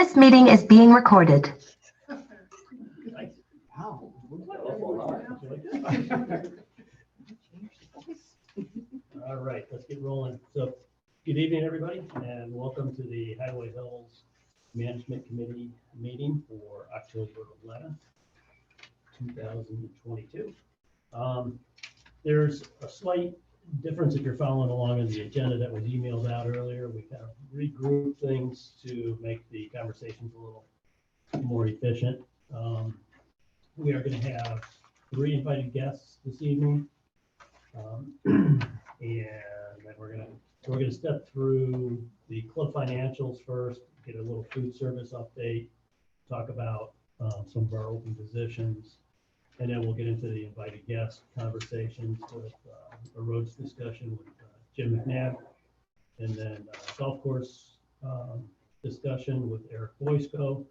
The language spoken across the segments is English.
This meeting is being recorded. All right, let's get rolling. So, good evening, everybody, and welcome to the Highway Hills Management Committee meeting for October 11th, 2022. There's a slight difference if you're following along in the agenda that was emailed out earlier. We kind of regrouped things to make the conversations a little more efficient. We are going to have 3 invited guests this evening. And then we're gonna step through the club financials first, get a little food service update, talk about some of our open positions, and then we'll get into the invited guest conversations with a roads discussion with Jim McNabb, and then golf course discussion with Eric Boysko,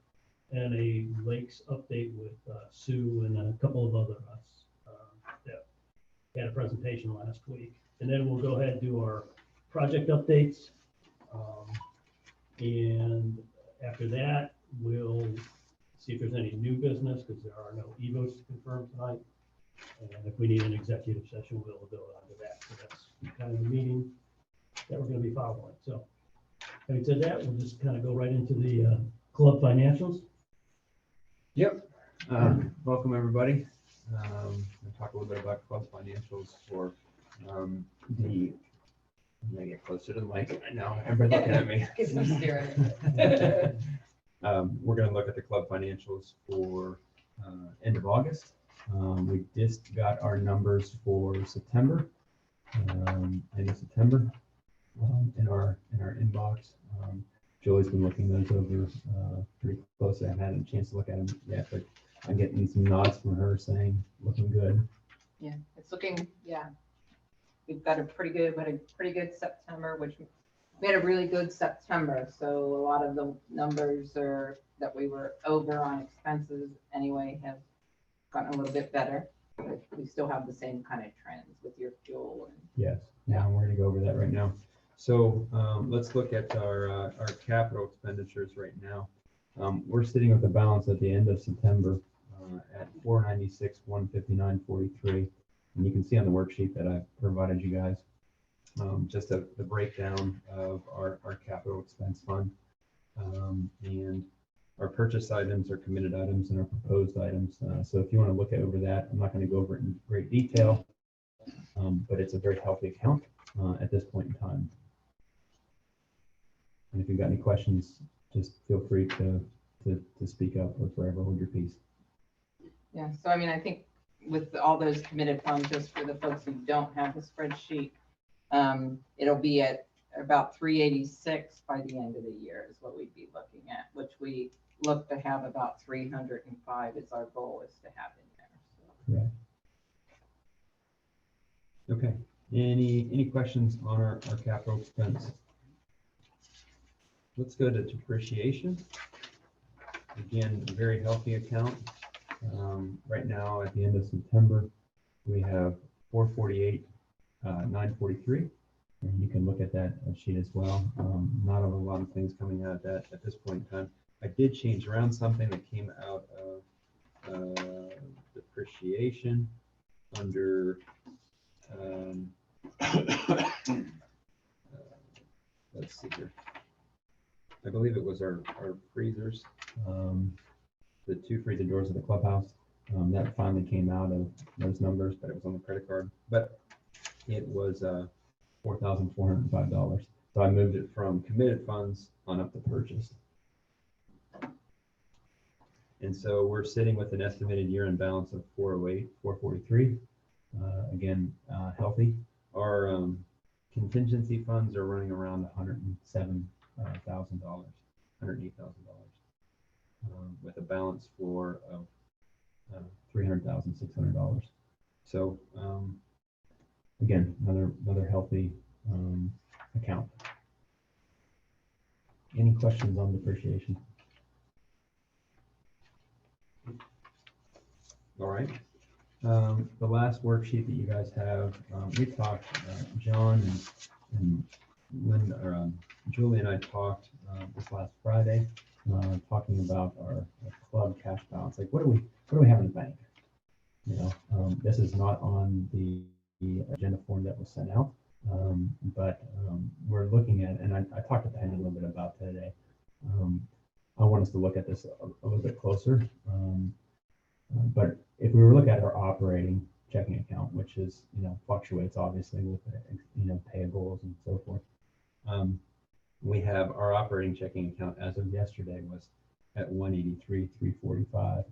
and a lakes update with Sue and a couple of other us that had a presentation last week. And then we'll go ahead and do our project updates. And after that, we'll see if there's any new business, because there are no EVOs to confirm tonight. And if we need an executive session, we'll go on to that. So that's kind of the meeting that we're going to be following. So having said that, we'll just kind of go right into the club financials. Yep. Welcome, everybody. I'll talk a little bit about club financials for I'm gonna get closer to the mic. I know everybody looking at me. We're going to look at the club financials for end of August. We just got our numbers for September, end of September, in our inbox. Julie's been looking those over pretty closely. I haven't had a chance to look at them yet, but I'm getting some nods from her saying looking good. Yeah, it's looking, yeah. We've got a pretty good September, which we had a really good September. So a lot of the numbers that we were over on expenses anyway have gotten a little bit better. But we still have the same kind of trends with your fuel. Yes, now we're going to go over that right now. So let's look at our capital expenditures right now. We're sitting with a balance at the end of September at $496,159.43. And you can see on the worksheet that I've provided you guys just the breakdown of our capital expense fund. And our purchase items, our committed items, and our proposed items. So if you want to look over that, I'm not going to go over it in great detail, but it's a very healthy account at this point in time. And if you've got any questions, just feel free to speak up or forever hold your peace. Yeah, so I mean, I think with all those committed funds, just for the folks who don't have the spreadsheet, it'll be at about 386 by the end of the year is what we'd be looking at, which we look to have about 305 is our goal is to have in there. So. Right. Okay. Any questions on our capital expense? Let's go to depreciation. Again, a very healthy account. Right now, at the end of September, we have 448,943, and you can look at that sheet as well. Not a lot of things coming out of that at this point in time. I did change around something that came out of depreciation under. Let's see here. I believe it was our freezers. The 2 freezer doors of the clubhouse. That finally came out of those numbers, but it was on the credit card. But it was $4,405. So I moved it from committed funds on up to purchased. And so we're sitting with an estimated year-end balance of 408,443. Again, healthy. Our contingency funds are running around $107,000, $108,000. With a balance for $300,600. So again, another healthy account. Any questions on depreciation? All right. The last worksheet that you guys have, we talked, John and Linda, or Julie and I talked this last Friday, talking about our club cash balance. Like, what do we have in the bank? You know, this is not on the agenda form that was sent out, but we're looking at, and I talked to Penny a little bit about today. I want us to look at this a little bit closer. But if we were to look at our operating checking account, which is, you know, fluctuates obviously with, you know, payables and so forth. We have our operating checking account as of yesterday was at 183,345.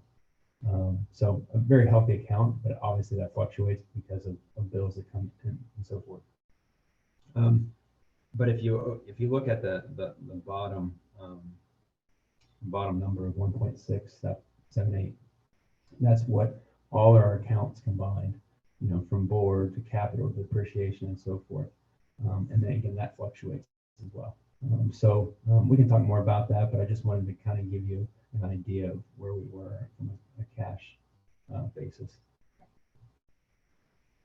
So a very healthy account, but obviously that fluctuates because of bills that come in and so forth. But if you look at the bottom number of 1.678, that's what all our accounts combined, you know, from board to capital to depreciation and so forth. And then again, that fluctuates as well. So we can talk more about that, but I just wanted to kind of give you an idea of where we were from a cash basis.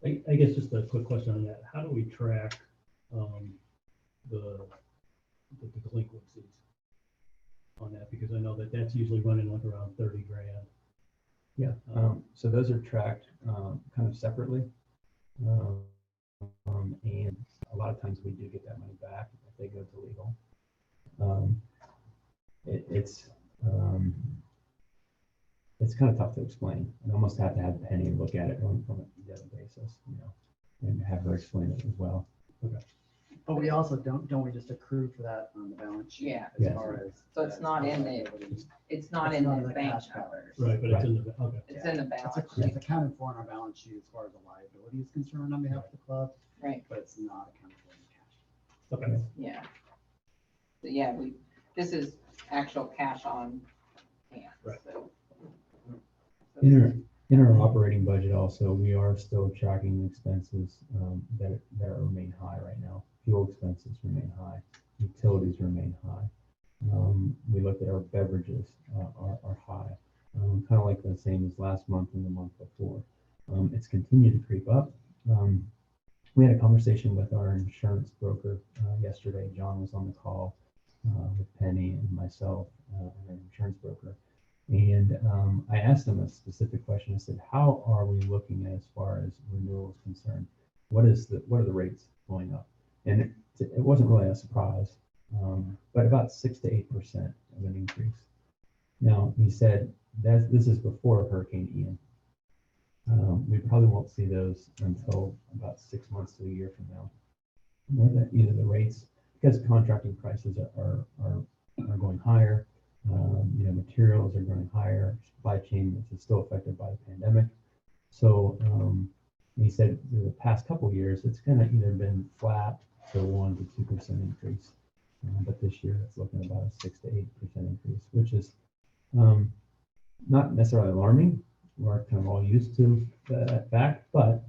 I guess just a quick question on that. How do we track the delinquencies on that? Because I know that that's usually running like around 30 grand. Yeah. So those are tracked kind of separately. And a lot of times we do get that money back if they go to legal. It's kind of tough to explain. I almost have to have Penny look at it from a daily basis, you know, and have her explain it as well. Okay. But we also don't we just accrue for that on the balance sheet? Yeah. As Yeah. far as. So it's not in the, it's not It's in not the in the bank cash numbers. Right, but it's in the, okay. It's in the balance sheet, It's accounted for on our balance sheet as far as the liability is concerned on behalf of the club, right, but it's not accounted for in cash. Okay. yeah. So yeah, this is actual cash on hand, Right. so. In our operating budget also, we are still tracking expenses that remain high right now. Fuel expenses remain high, utilities remain high. We looked at our beverages are high, kind of like the same as last month and the month before. It's continued to creep up. We had a conversation with our insurance broker yesterday. John was on the call with Penny and myself and our insurance broker. And I asked them a specific question. I said, how are we looking as far as renewal is concerned? What are the rates going up? And it wasn't really a surprise, but about 6 to 8% of an increase. Now, he said that this is before Hurricane Ian. We probably won't see those until about 6 months to a year from now. More that either the rates, because contracting prices are going higher, you know, materials are going higher, supply chain is still affected by the pandemic. So he said in the past couple of years, it's kind of either been flat to 1 to 2% increase. But this year it's looking about a 6 to 8% increase, which is not necessarily alarming. We're kind of all used to that fact, but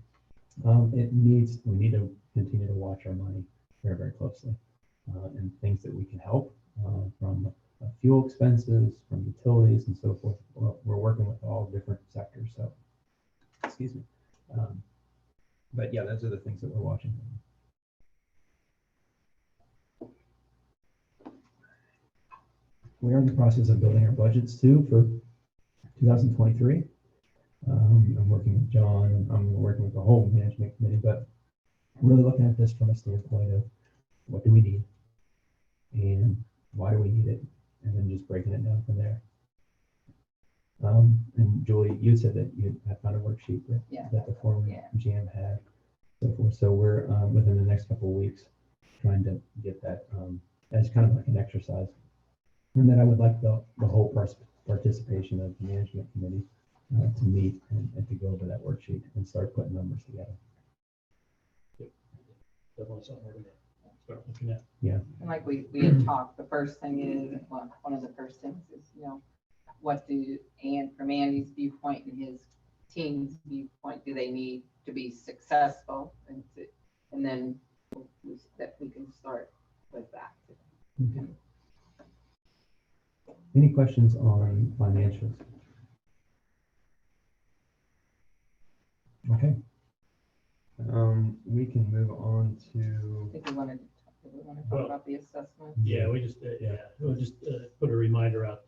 we need to continue to watch our money very, very closely and things that we can help from fuel expenses, from utilities and so forth. We're working with all different sectors. So, excuse me. But yeah, those are the things that we're watching. We are in the process of building our budgets too for 2023. I'm working with John and I'm working with the whole management committee, but really looking at this from a standpoint of what do we need and why do we need it, and then just breaking it down from there. And Julie, you said that you have found a worksheet that the former GM had, so forth. So we're within the next couple of weeks trying to get that as kind of like an exercise, and then I would like the whole participation of the management committee to meet and to go over that worksheet and start putting numbers together. Definitely something we're gonna start looking at. Yeah. And like we had talked, the first thing is, well, one of the first things is, you know, what from Andy's viewpoint and his team's viewpoint, do they need to be successful? And then that we can start with that. Okay. Any questions on financials? Okay. We can move on to. If we want to talk Well, about the assessment. Yeah, we just, we'll just put a reminder out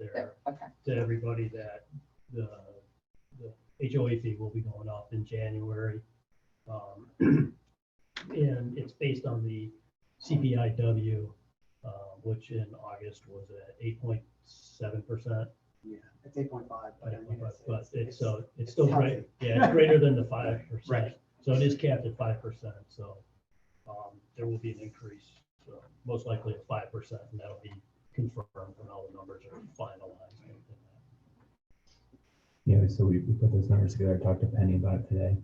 in January. And it's based on the CPIW, which in August was at 8.7%. Yeah, it's 8.5, but I mean, But it's still healthy. great. Yeah, it's greater than the 5%. Right. So it is capped at 5%. So there will be an increase, so most likely at 5%, and that'll be confirmed when all the numbers are finalized. Yeah, so we put those numbers together, talked to Penny about it today.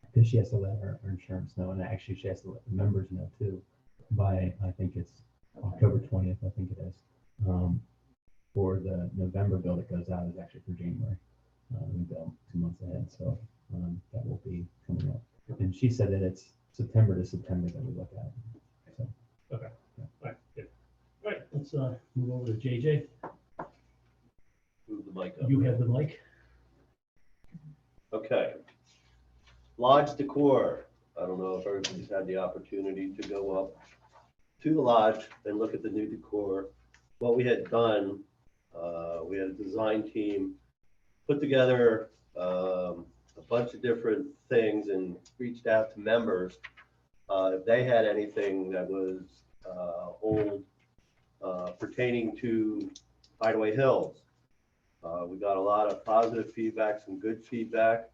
Because she has to let our insurance know, and actually she has to let the members know too, by, I think it's October 20th, I think it is. For the November bill that goes out is actually for January. We bill 2 months ahead, so that will be coming up. And she said that it's September to September that we look at. So, All right, good. All right, let's move over to JJ. Move the mic up. You have the mic. Okay. Lodge decor. I don't know if everybody's had the opportunity to go up to the lodge and look at the new decor. What we had done, we had a design team put together a bunch of different things and reached out to members if they had anything that was old pertaining to Hideaway Hills. We got a lot of positive feedback, some good feedback.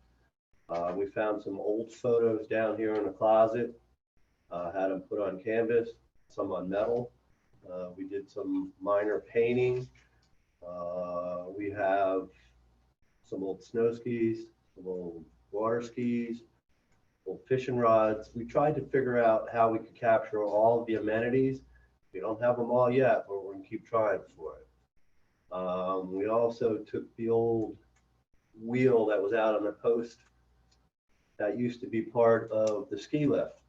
We found some old photos down here in the closet, had them put on canvas, some on metal. We did some minor painting. We have some old snow skis, some old water skis, old fishing rods. We tried to figure out how we could capture all of the amenities. We don't have them all yet, but we're gonna keep trying for it. We also took the old wheel that was out on the post that used to be part of the ski lift.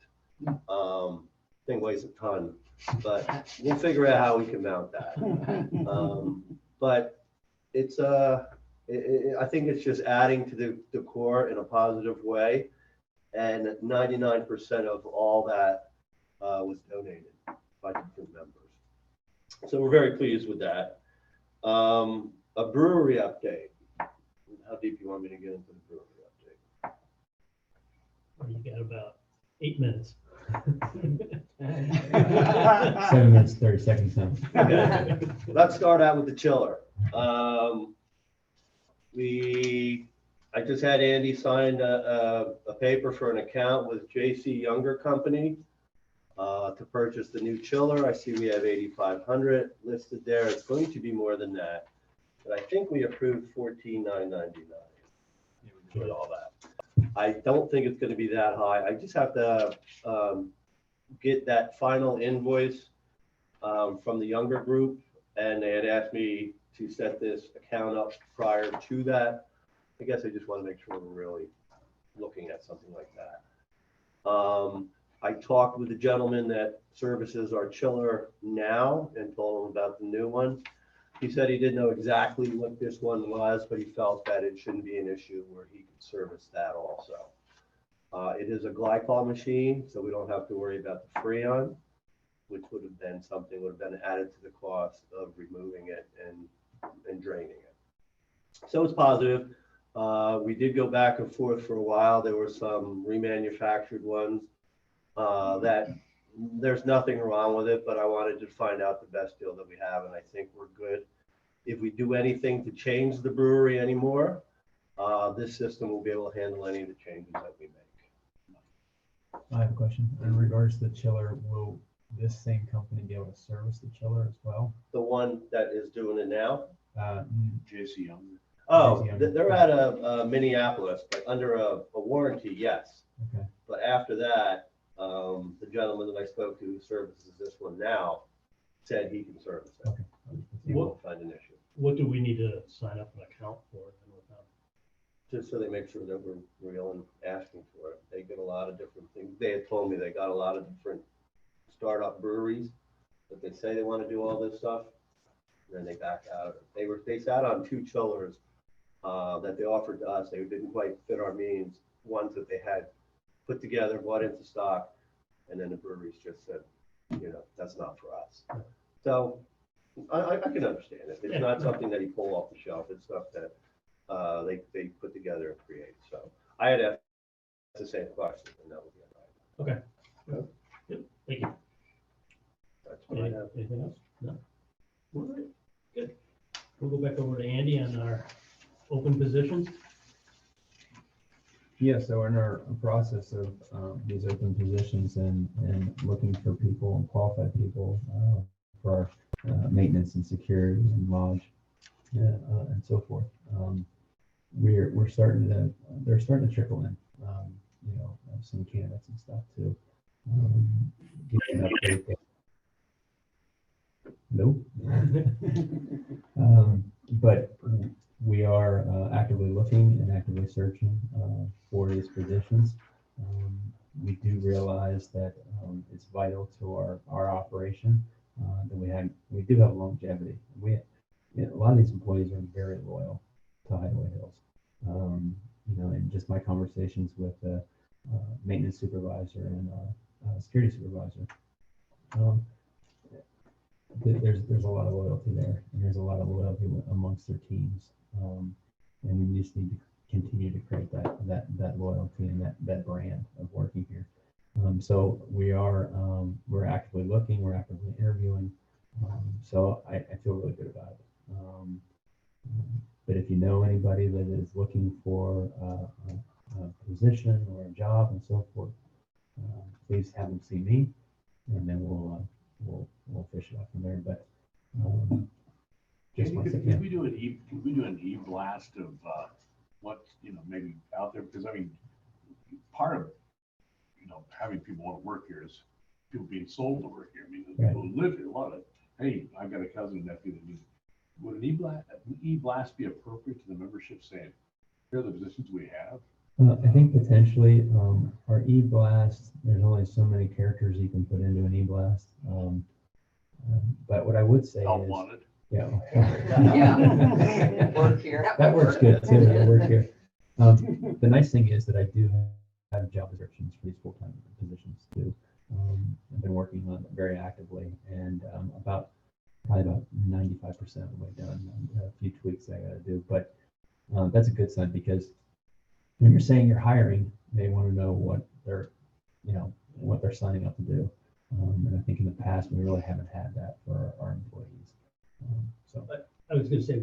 Thing weighs a ton, but we'll figure out how we can mount that. But it's I think it's just adding to the decor in a positive way, and 99% of all that was donated by different members. So we're very pleased with that. A brewery update. How deep you want me to get into the brewery update? You got about 8 minutes. 7 minutes, 30 seconds now. Okay. Let's start out with the chiller. I just had Andy sign a paper for an account with JC Younger Company to purchase the new chiller. I see we have 8,500 listed there. It's going to be more than that, but I think we approved $14,999 with all that. I don't think it's going to be that high. I just have to get that final invoice from the Younger group, and they had asked me to set this account up prior to that. I guess I just want to make sure we're really looking at something like that. I talked with the gentleman that services our chiller now and told him about the new one. He said he didn't know exactly what this one was, but he felt that it shouldn't be an issue where he could service that also. It is a glycol machine, so we don't have to worry about the Freon, which would have been something would have been added to the cost of removing it and draining it. So it's positive. We did go back and forth for a while. There were some remanufactured ones that there's nothing wrong with it, but I wanted to find out the best deal that we have, and I think we're good. If we do anything to change the brewery anymore, this system will be able to handle any of the changes that we make. I have a question. In regards to the chiller, will this same company be able to service the chiller as well? The one that is doing it now? JC Younger. Oh, JC Younger. they're at a Minneapolis, but under a warranty, yes. Okay. But after that, the gentleman that I spoke to who services this one now said he can service it. Okay. He won't find an issue. What do we need to sign up an account for then with them? Just so they make sure that we're real and asking for it. They get a lot of different things. They had told me they got a lot of different startup breweries that they say they want to do all this stuff, and then they back out of it. They sat on 2 chillers that they offered to us. They didn't quite fit our means. Ones that they had put together, bought into stock, and then the breweries just said, you know, that's not for us. So I can understand it. It's not something that he pulled off the shelf. It's stuff that they put together and create. So I had asked the same question, and that would be all right. Okay. Good, thank you. That's what I have. Anything else? No? All right, good. We'll go back over to Andy on our open positions. Yeah, so in our process of these open positions and looking for people and qualified people for maintenance and security and lodge and so forth, we're starting to, they're starting to trickle in, some candidates and stuff too. Give you an update there. Nope. But we are actively looking and actively searching for these positions. We do realize that it's vital to our operation that we do have longevity. A lot of these employees are very loyal to Hideaway Hills. And just my conversations with a maintenance supervisor and a security supervisor. There's a lot of loyalty there, and there's a lot of loyalty amongst their teams, and we just need to continue to create that loyalty and that brand of working here. So we're actively looking, we're actively interviewing, so I feel really good about it. But if you know anybody that is looking for a position or a job and so forth, please have them see me, and then we'll fish it out from there. But just Can once we again, do an e-blast of what's, maybe out there? Because I mean, part of, having people want to work here is people being sold to work here. I mean, the people who live here love it. Hey, I've got a cousin and nephew that needs, would an e-blast be appropriate to the membership saying, here are the positions we have? I think potentially our e-blast, there's only so many characters you can put into an e-blast. But what I would say Help is, wanted. yeah. Yeah. Work here. That works good too. Yeah, work here. The nice thing is that I do have job descriptions for these full-time positions too. I've been working on it very actively, and probably about 95% of the way done. A few tweaks I got to do, but that's a good sign, because when you're saying you're hiring, they want to know what they're signing up to do. And I think in the past we really haven't had that for our employees. So I was gonna say,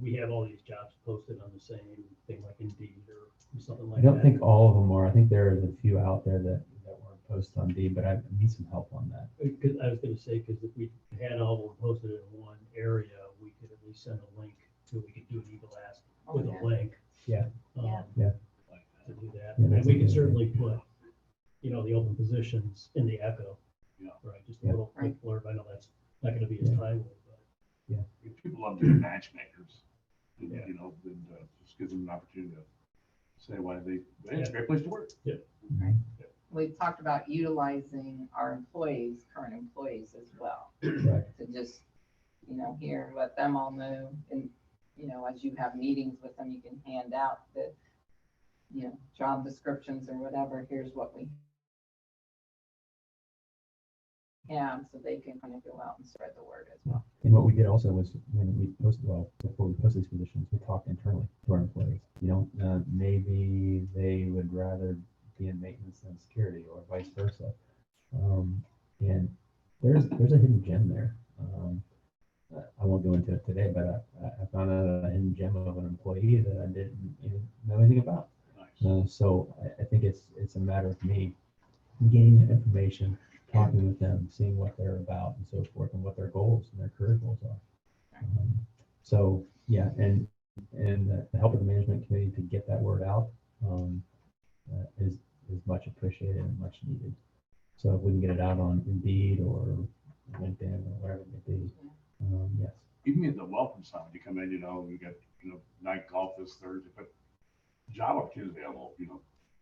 we have all these jobs posted on the same thing like Indeed or something like I that. don't think all of them are. I think there's a few out there that weren't posted on Indeed, but I need some help on that. Because I was gonna say, because if we had all of them posted in one area, we could at least send a link to, we could do an e-blast with a link. Yeah. To do that. Yeah, And that's we a can good certainly put, the open positions in the Echo. Yeah. Right, just a Yeah. little quick blurb. I know that's not gonna be as Yeah. timely, but. If people love doing matchmakers, and, Yeah. and just gives them an opportunity to say why hey, it's a Yeah. great place to work. We talked about utilizing our employees, current employees as well, Right. to just, here, let them all know. And, as you have meetings with them, you can hand out the, job descriptions or whatever, here's what we have, so they can kind of go out and spread the word as well. And what we did also was when we posted, before we posted these positions, we talked internally to our employees. Maybe they would rather be in maintenance than security, or vice versa. And there's a hidden gem there. I won't go into it today, but I found out a hidden gem of an employee that I didn't even know anything about. Nice. So I think it's a matter of me gaining that information, talking with them, seeing what they're about and so forth, and what their goals and their career goals are. So yeah, and the help of the management committee to get that word out is much appreciated and much needed. So if we can get it out on Indeed or LinkedIn or whatever it may be, yes. Even at the welcome sign, when you come in, we got, night golf this Thursday, but job opportunities available,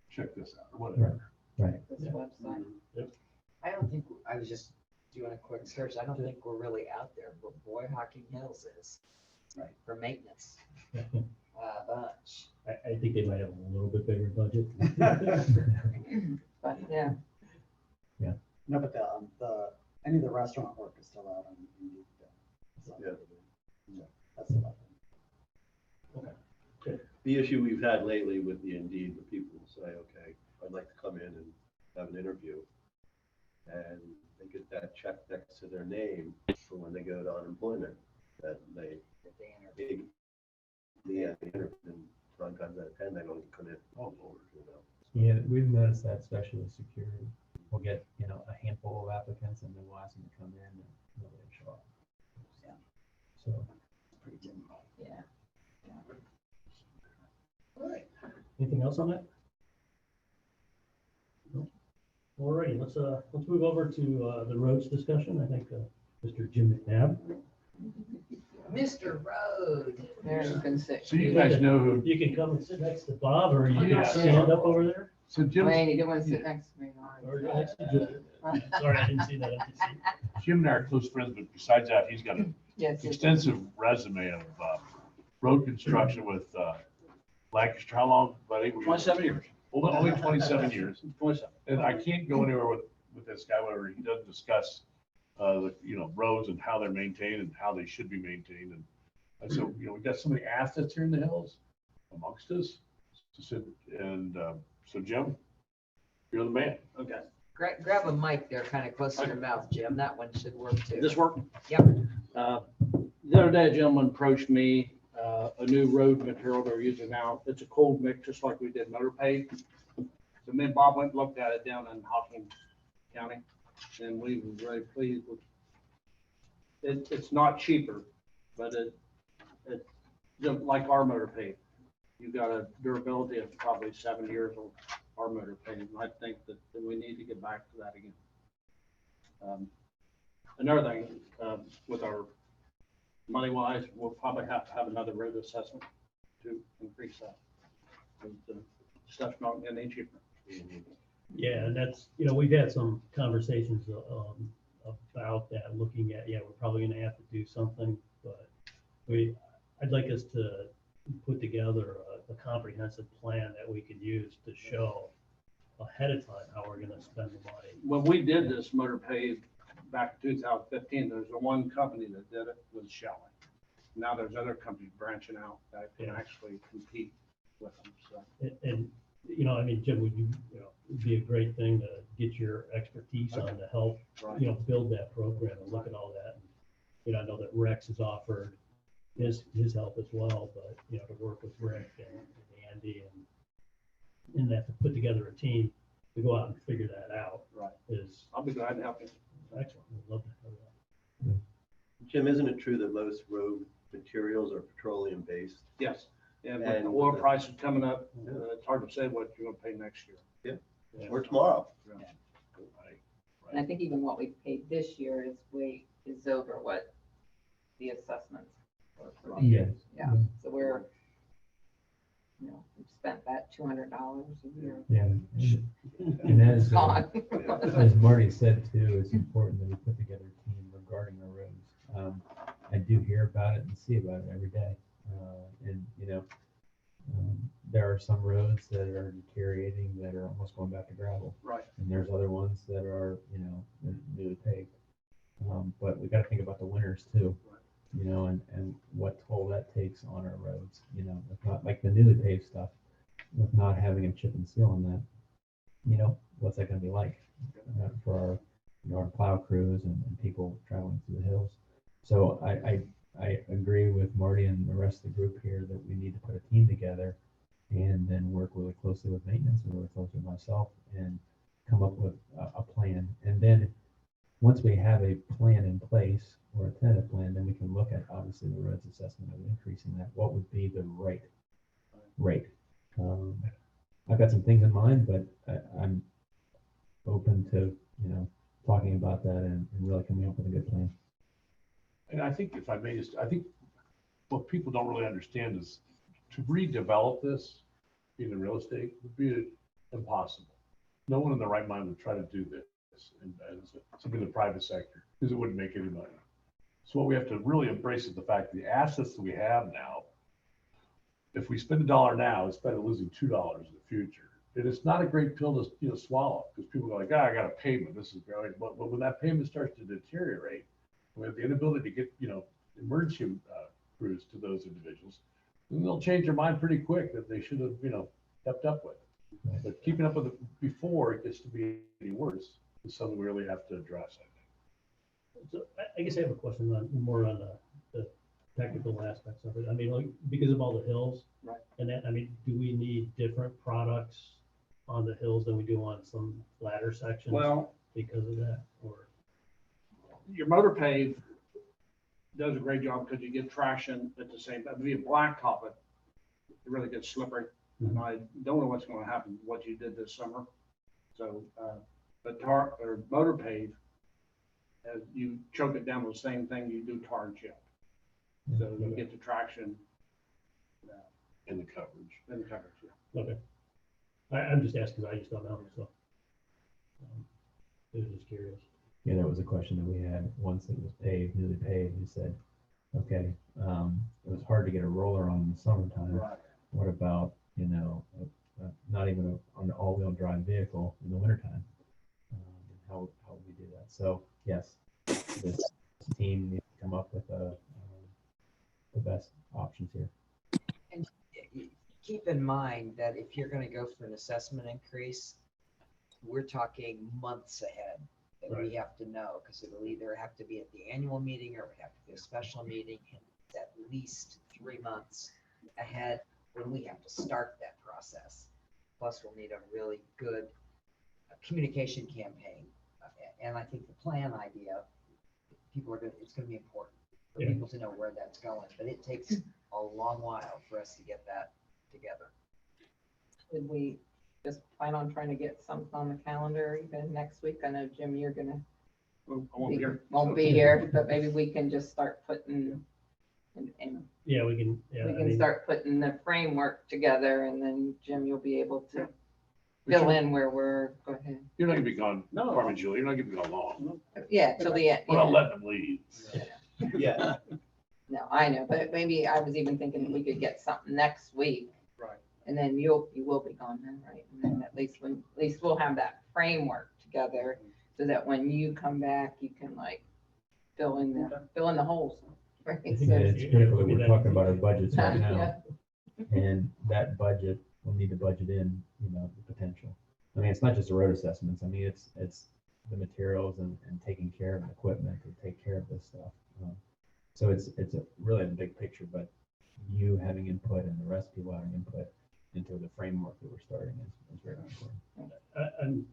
check this out or whatever. Right. This Yeah. website. I don't think, I was just doing a quick search, I don't think we're really out there, but Boy Hocking Hills is. Right. For maintenance, bunch. I think they might have a little bit bigger budget. But, yeah, No, but any of the restaurant work is still out on Indeed. So, Yeah. That's the Okay. The issue we've had lately with the Indeed, the people say, like to come in and have an interview. And they get that check next to their name for when they go to unemployment, that they, yeah, they interview, and 9 times out of 10, they don't come in. Oh, Lord, you know. Yeah, we've noticed that, especially with security. We'll get, you know, a handful of applicants and then we'll ask them to come in and nobody will show up. Yeah. So, Pretty typical. Yeah. All right. Anything else on that? No. All righty, let's move over to the roads discussion. I think Mr. Jim McNabb. Mr. Road. There you can sit. So you guys know who, You can come and sit next to Bob, or you Yeah. can stand up over there. so Jim, Wayne, you don't want to sit next to me. Or next to Jim. Sorry, I didn't see that empty seat. Jim and I are close friends, but besides that, he's got an Yes. extensive resume of road construction with Lancaster. How long? About 8 years? 27 years. Only 27 years. 27. And I can't go anywhere with this guy where he doesn't discuss, roads and how they're maintained and how they should be maintained. And I said, we've got so many assets here in the hills amongst us. So Jim, you're the man. Okay. Grab a mic there kind of close to your mouth, Jim. That one should work too. This work? Yep. The other day, a gentleman approached me, a new road material they're using now. It's a cold mix, just like we did motor pave. So me and Bob went and looked at it down in Hocking County, and we were very pleased with it. It's not cheaper, but it's just like our motor pave. You've got a durability of probably 7 years on our motor pave, and I think that we need to get back to that again. Another thing, with our money wise, we'll probably have to have another road assessment to increase that. The stuff's not getting any cheaper. Yeah, and that's, we've had some conversations about that, looking at, we're probably gonna have to do something, but I'd like us to put together a comprehensive plan that we could use to show ahead of time how we're gonna spend the money. When we did this motor pave back in 2015, there's the one company that did it was Shelley. Now there's other companies branching out that can actually compete with them, so. And, Jim, it'd be a great thing to get your expertise on to help, Right. build that program and look at all that. And, I know that Rex has offered his help as well, but, to work with Rick and Andy and that to put together a team to go out and figure that out Right. is I'll be glad to help you. excellent. We'd love to have that. Jim, isn't it true that most road materials are petroleum based? Yes. And with And the oil with the- prices coming up, it's hard to say what you're gonna pay next year. Yeah. Or tomorrow? And I think even what we paid this year is over what the assessments were for the year. yes. Yeah, so we've spent that $200 a year. Yeah. And It's as, gone. as Marty said too, it's important that we put together a team regarding our roads. I do hear about it and see about it every day. There are some roads that are deteriorating that are almost going back to gravel. Right. And there's other ones that are, newly paved. But we got to think about the winters too, and what toll that takes on our roads, with not like the newly paved stuff, with not having a chip and seal on that, what's that going to be like for our plow crews and people traveling through the hills? So I agree with Marty and the rest of the group here that we need to put a team together and then work really closely with maintenance and really closely with myself and come up with a plan. And then once we have a plan in place or a tentative plan, then we can look at obviously the roads assessment of increasing that. What would be the right rate? I've got some things in mind, but I'm open to, talking about that and really coming up with a good plan. And I think if I may just, I think what people don't really understand is to redevelop this in real estate would be impossible. No one in their right mind would try to do this and something in the private sector because it wouldn't make any money. So what we have to really embrace is the fact that the assets that we have now, if we spend $1 now, it's better than losing $2 in the future. And it's not a great pill to swallow because people are like, I got a payment. This is great. But when that payment starts to deteriorate, we have the inability to get, emergency crews to those individuals, then they'll change their mind pretty quick that they should have, kept up with. But keeping up with it before it gets to be any worse is something we really have to address, I think. So I guess I have a question more on the technical aspects of it. I mean, like, because of all the hills. Right. And that, I mean, do we need different products on the hills than we do on some flatter sections? Well, Because of that, or? your motor pave does a great job because you get traction at the same time. If you blacktop it, it really gets slippery. And I don't know what's going to happen, what you did this summer. So, but tar or motor pave, as you choke it down with the same thing you do tar and chip. So you get the traction In the coverage. in the coverage. Yeah. Okay. I'm just asking, 'cause I just don't know, so. I was just curious. Yeah, that was a question that we had once it was paved, newly paved. We said, okay, it was hard to get a roller on in the summertime. Right. What about, not even an all-wheel drive vehicle in the wintertime? How would we do that? So yes, this team needs to come up with the best options here. Keep in mind that if you're gonna go for an assessment increase, we're talking months ahead that we have to know, because it'll either have to be at the annual meeting or it have to be a special meeting, and it's at least 3 months ahead when we have to start that process. Plus, we'll need a really good communication campaign. And I think the plan idea, it's gonna be important for Yeah. people to know where that's going, but it takes a long while for us to get that together. Did we just plan on trying to get something on the calendar even next week? I know, Jim, you're gonna, Well, I won't be here. won't be here, but maybe we can just start putting, and Yeah, we can, yeah, we I can mean, start putting the framework together, and then, Jim, you'll be able to But fill you're- in where we're, go ahead. You're not gonna be gone, No. Carmen Julie, you're not gonna be gone long. Yeah, till the end. We're not letting them leave. Yeah, No, I know, but maybe I was even thinking that we could get something next week. Right. And then you will be gone then, right? And then at least we'll have that framework together, so that when you come back, you can like fill in the holes. Right? I think that it's critical that we're talking about our budgets right now. Yeah. And that budget, we'll need to budget in, the potential. I mean, it's not just the road assessments. I mean, it's the materials and taking care of the equipment to take care of this stuff. So it's really a big picture, but you having input and the rest of people having input into the framework that we're starting is very important.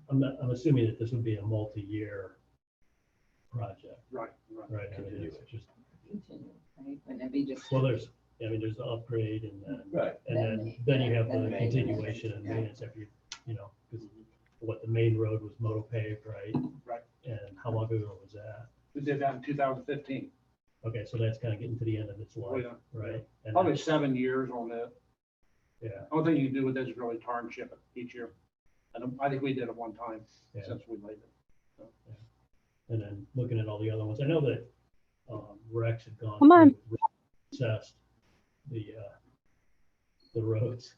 I'm assuming that this would be a multi-year project, Right. right? I mean, it's just, Continue, right? Wouldn't it be just, well, there's the upgrade and then, right. then you have Then the maintenance. continuation and maintenance after because the main road was moto paved, right? Right. And how long ago was that? We did that in 2015. Okay, so that's kind of getting to the end of its Oh, life, yeah. right? And Probably 7 years on that. yeah, Only thing you can do with this is really tar and chip it each year. And I think we did it one time yeah. since we laid it. And then looking at all the other ones, I know that Rex had gone. Come on. through, assessed the roads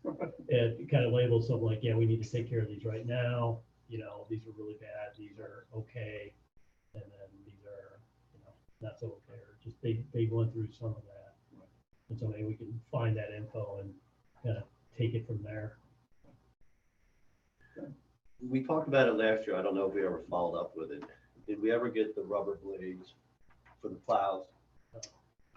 and kind of labeled something like, yeah, we need to take care of these right now. These are really bad. These are okay. And then these are, not so okay. Or just they went through some of that. And so maybe we can find that info and kind of take it from there. We talked about it last year. I don't know if we ever followed up with it. Did we ever get the rubber blades for the plows?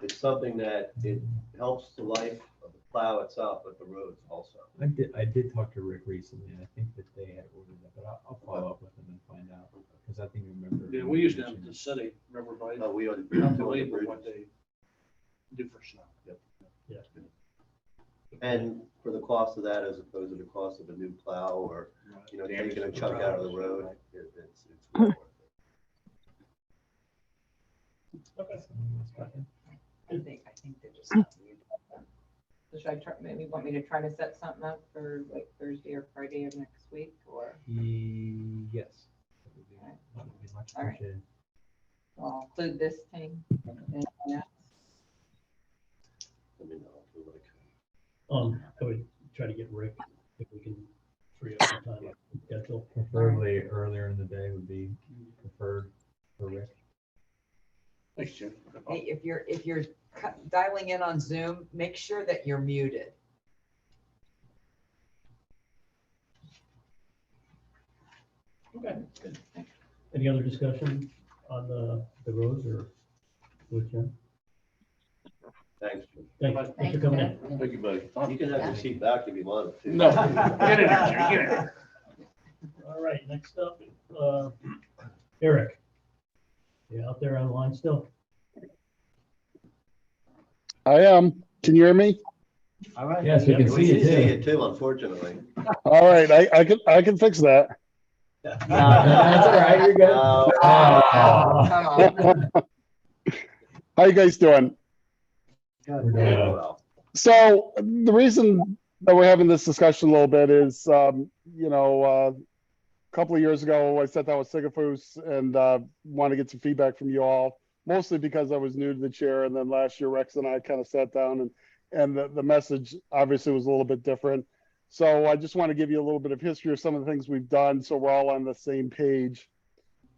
It's something that it helps the life of the plow itself, but the roads also. I did talk to Rick recently, and I think that they had ordered that, but I'll follow up with them and find out, because I think I remember. Yeah, we used them at the city, remember, buddy? We on Unbelievable what they do for snow. Yeah. And for the cost of that, as opposed to the cost of a new plow or, taking a chunk out of the road, it's well worth it. Okay. I think they're just. so should I try, maybe want me to try to set something up for like Thursday or Friday of next week, or Yes. That would be much All right. appreciated. I'll include this thing? And that. Let me know if we like. I would try to get Rick if we can free up some time on the schedule. Preferably earlier in the day would be preferred for Rick. Thanks, Jim. Hey, if you're dialing in on Zoom, make sure that you're muted. Okay, good. Any other discussion on the roads or with Jim? Thanks. Thanks for coming in. Thank you, buddy. You can have your seat back if you wanted to. No, get in there, Jimmy, get in there. All right, next up, Eric. You out there online still? I am. Can you hear me? All right. Yes, we can We see you see too. you too, unfortunately. All right, I can fix that. That's all right, you're good. Come on. How you guys doing? We're doing well. Well, So the reason that we're having this discussion a little bit is, a couple of years ago, I sat down with Sigafus and wanted to get some feedback from you all, mostly because I was new to the chair. And then last year, Rex and I kind of sat down and the message obviously was a little bit different. So I just want to give you a little bit of history of some of the things we've done so we're all on the same page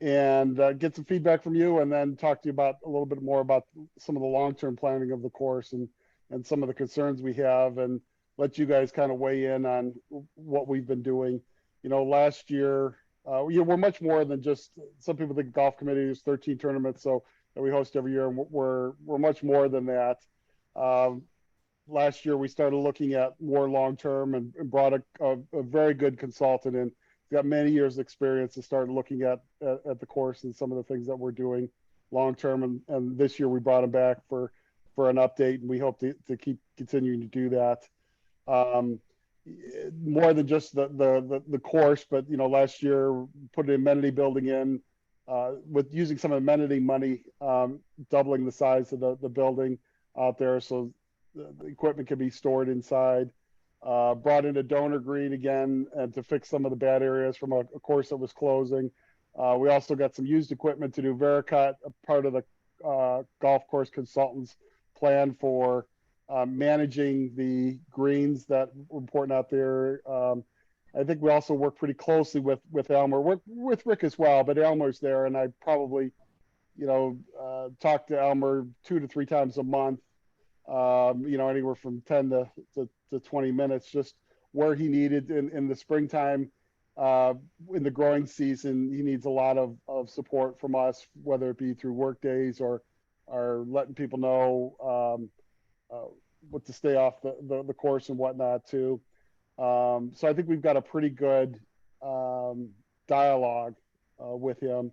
and get some feedback from you and then talk to you about a little bit more about some of the long-term planning of the course and some of the concerns we have and let you guys kind of weigh in on what we've been doing. Last year, we're much more than just, some people think golf committee is 13 tournaments that we host every year, and we're much more than that. Last year, we started looking at more long-term and brought a very good consultant in. He's got many years' experience and started looking at the course and some of the things that we're doing long-term. And this year, we brought him back for an update, and we hope to keep continuing to do that. More than just the course, but last year put an amenity building in with using some amenity money, doubling the size of the building out there, so the equipment can be stored inside. Brought in a donor green again and to fix some of the bad areas from a course that was closing. We also got some used equipment to do Vericut, a part of the golf course consultants plan for managing the greens that were important out there. I think we also work pretty closely with Elmer, with Rick as well, but Elmer's there, and I probably, talk to Elmer 2 to 3 times a month, anywhere from 10 to 20 minutes, just where he needed in the springtime. In the growing season, he needs a lot of support from us, whether it be through work days or letting people know what to stay off the course and whatnot too. So I think we've got a pretty good dialogue with him.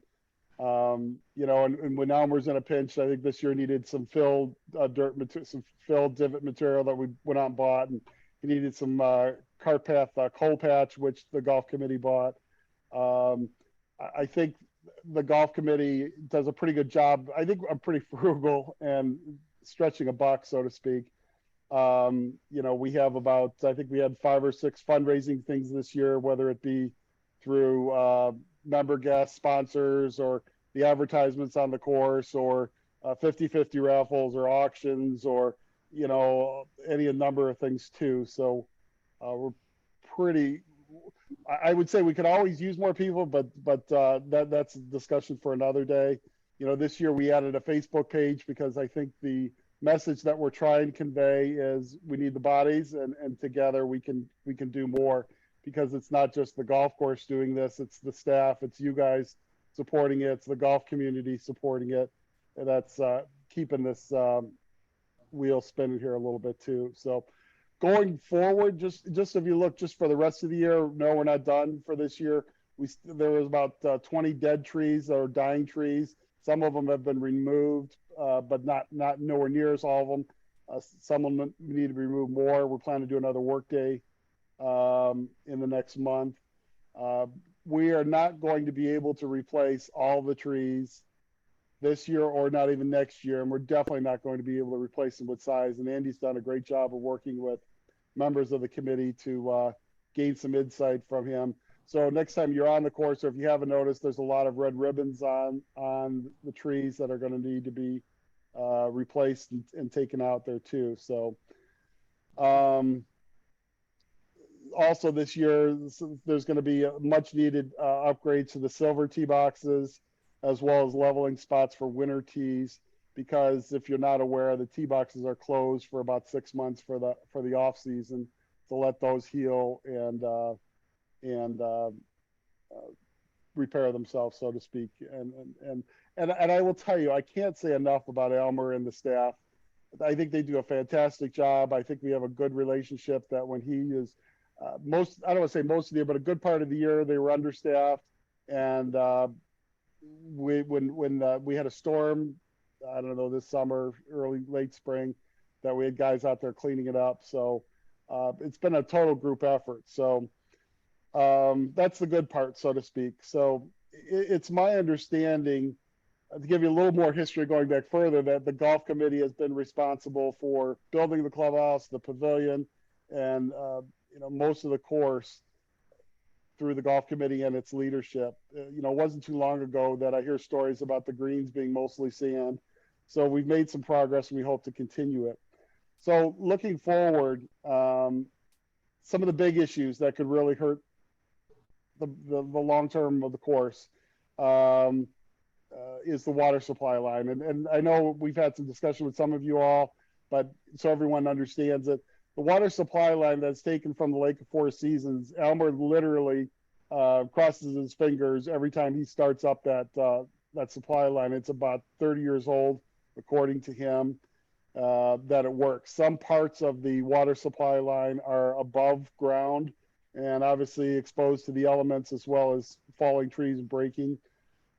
And when Elmer's in a pinch, I think this year needed some filled some filled divot material that we went out and bought, and he needed some cart path coal patch, which the golf committee bought. I think the golf committee does a pretty good job. I think I'm pretty frugal and stretching a buck, so to speak. We have about, I think we had 5 or 6 fundraising things this year, whether it be through member guest sponsors or the advertisements on the course or 50-50 raffles or auctions or, any number of things too. So we're pretty, I would say we could always use more people, but that's a discussion for another day. This year we added a Facebook page because I think the message that we're trying to convey is we need the bodies and together we can do more, because it's not just the golf course doing this, it's the staff, it's you guys supporting it, it's the golf community supporting it, and that's keeping this wheel spinning here a little bit too. So going forward, just if you look just for the rest of the year, no, we're not done for this year. There was about 20 dead trees or dying trees. Some of them have been removed, but not nowhere near as all of them. Some of them need to be removed more. We're planning to do another work day in the next month. We are not going to be able to replace all the trees this year or not even next year, and we're definitely not going to be able to replace them with size. And Andy's done a great job of working with members of the committee to gain some insight from him. So next time you're on the course, or if you haven't noticed, there's a lot of red ribbons on the trees that are going to need to be replaced and taken out there too. So also this year, there's going to be a much needed upgrade to the silver tee boxes, as well as leveling spots for winter tees, because if you're not aware, the tee boxes are closed for about 6 months for the off season to let those heal and repair themselves, so to speak. And I will tell you, I can't say enough about Elmer and the staff. I think they do a fantastic job. I think we have a good relationship that when he is I don't want to say most of the year, but a good part of the year, they were understaffed. And when we had a storm, I don't know, this summer, late spring, that we had guys out there cleaning it up. So it's been a total group effort. So that's the good part, so to speak. So it's my understanding, to give you a little more history going back further, that the golf committee has been responsible for building the clubhouse, the pavilion, and most of the course through the golf committee and its leadership. It wasn't too long ago that I hear stories about the greens being mostly sand. So we've made some progress and we hope to continue it. So looking forward, some of the big issues that could really hurt the long term of the course is the water supply line. And I know we've had some discussion with some of you all, but so everyone understands it. The water supply line that's taken from the Lake of Four Seasons, Elmer literally crosses his fingers every time he starts up that supply line. It's about 30 years old, according to him, that it works. Some parts of the water supply line are above ground and obviously exposed to the elements as well as falling trees and breaking.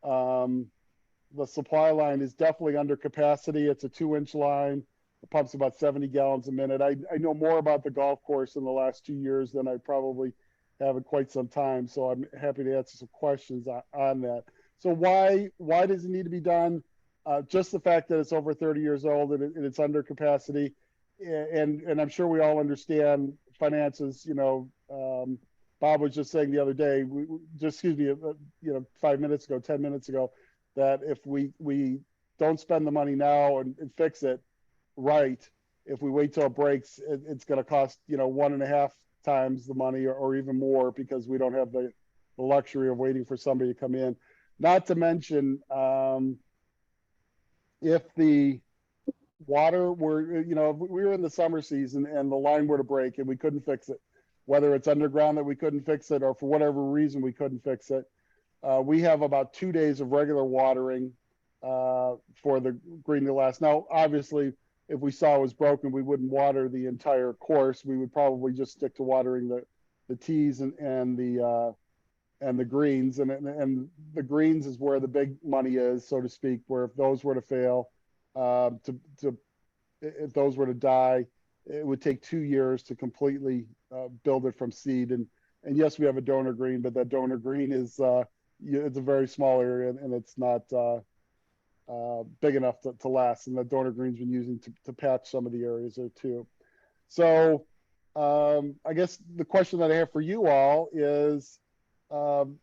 The supply line is definitely under capacity. It's a 2-inch line. It pumps about 70 gallons a minute. I know more about the golf course in the last 2 years than I probably have in quite some time. So I'm happy to answer some questions on that. So why does it need to be done? Just the fact that it's over 30 years old and it's under capacity. And I'm sure we all understand finances. Bob was just saying the other day, 5 minutes ago, 10 minutes ago, that if we don't spend the money now and fix it right, if we wait till it breaks, it's going to cost 1.5 times the money or even more, because we don't have the luxury of waiting for somebody to come in. Not to mention, if the water were, if we were in the summer season and the line were to break and we couldn't fix it, whether it's underground that we couldn't fix it or for whatever reason we couldn't fix it, we have about 2 days of regular watering for the green to last. Now, obviously, if we saw it was broken, we wouldn't water the entire course. We would probably just stick to watering the tees and the greens. And the greens is where the big money is, so to speak, where if those were to fail, if those were to die, it would take 2 years to completely build it from seed. And yes, we have a donor green, but that donor green is it's a very small area and it's not big enough to last. And the donor green's been using to patch some of the areas there too. So I guess the question that I have for you all is,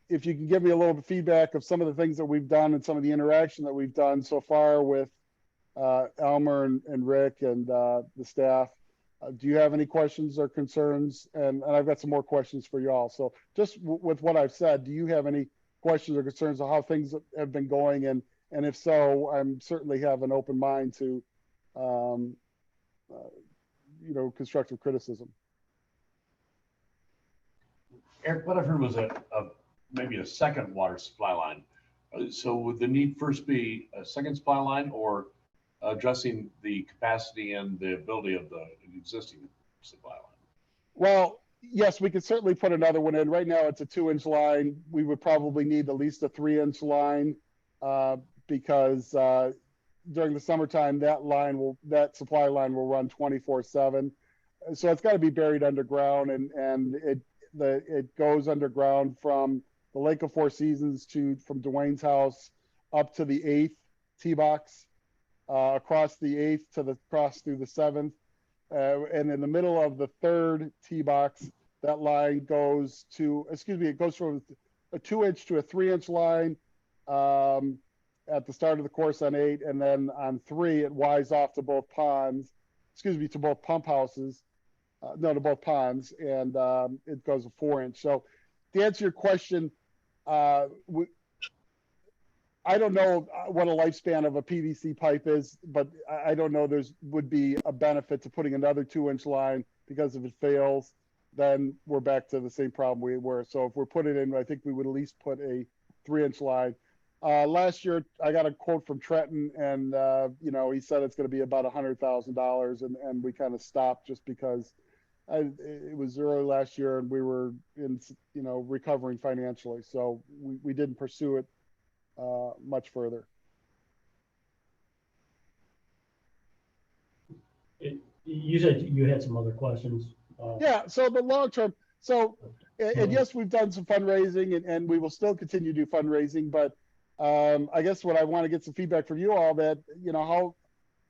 if you can give me a little bit of feedback of some of the things that we've done and some of the interaction that we've done so far with Elmer and Rick and the staff. Do you have any questions or concerns? And I've got some more questions for you all. So just with what I've said, do you have any questions or concerns on how things have been going? And if so, I'm certainly have an open mind to, constructive criticism. Eric, what I've heard was maybe a second water supply line. So would the need first be a second supply line or addressing the capacity and the ability of the existing supply line? Well, yes, we could certainly put another one in. Right now, it's a 2-inch line. We would probably need at least a 3-inch line because during the summertime, that supply line will run 24/7. So it's got to be buried underground, and it goes underground from the Lake of Four Seasons from Dwayne's house up to the 8th tee box. Across the 8th cross through the 7th. And in the middle of the 3rd tee box, that line goes it goes from a 2-inch to a 3-inch line at the start of the course on 8. And then on 3, it wides off to both to both pump houses, to both ponds. And it goes a 4-inch. So to answer your question, I don't know what a lifespan of a PVC pipe is, but I don't know would be a benefit to putting another 2-inch line, because if it fails, then we're back to the same problem we were. So if we're putting in, I think we would at least put a 3-inch line. Last year, I got a quote from Trenton, and you know, he said it's going to be about $100,000, and we kind of stopped just because it was early last year, and we were in, you know, recovering financially, so we didn't pursue it much further. You said you had some other questions. Yeah, so the long term, and yes, we've done some fundraising, and we will still continue to do fundraising, but I guess what I want to get some feedback from you all, that, you know, how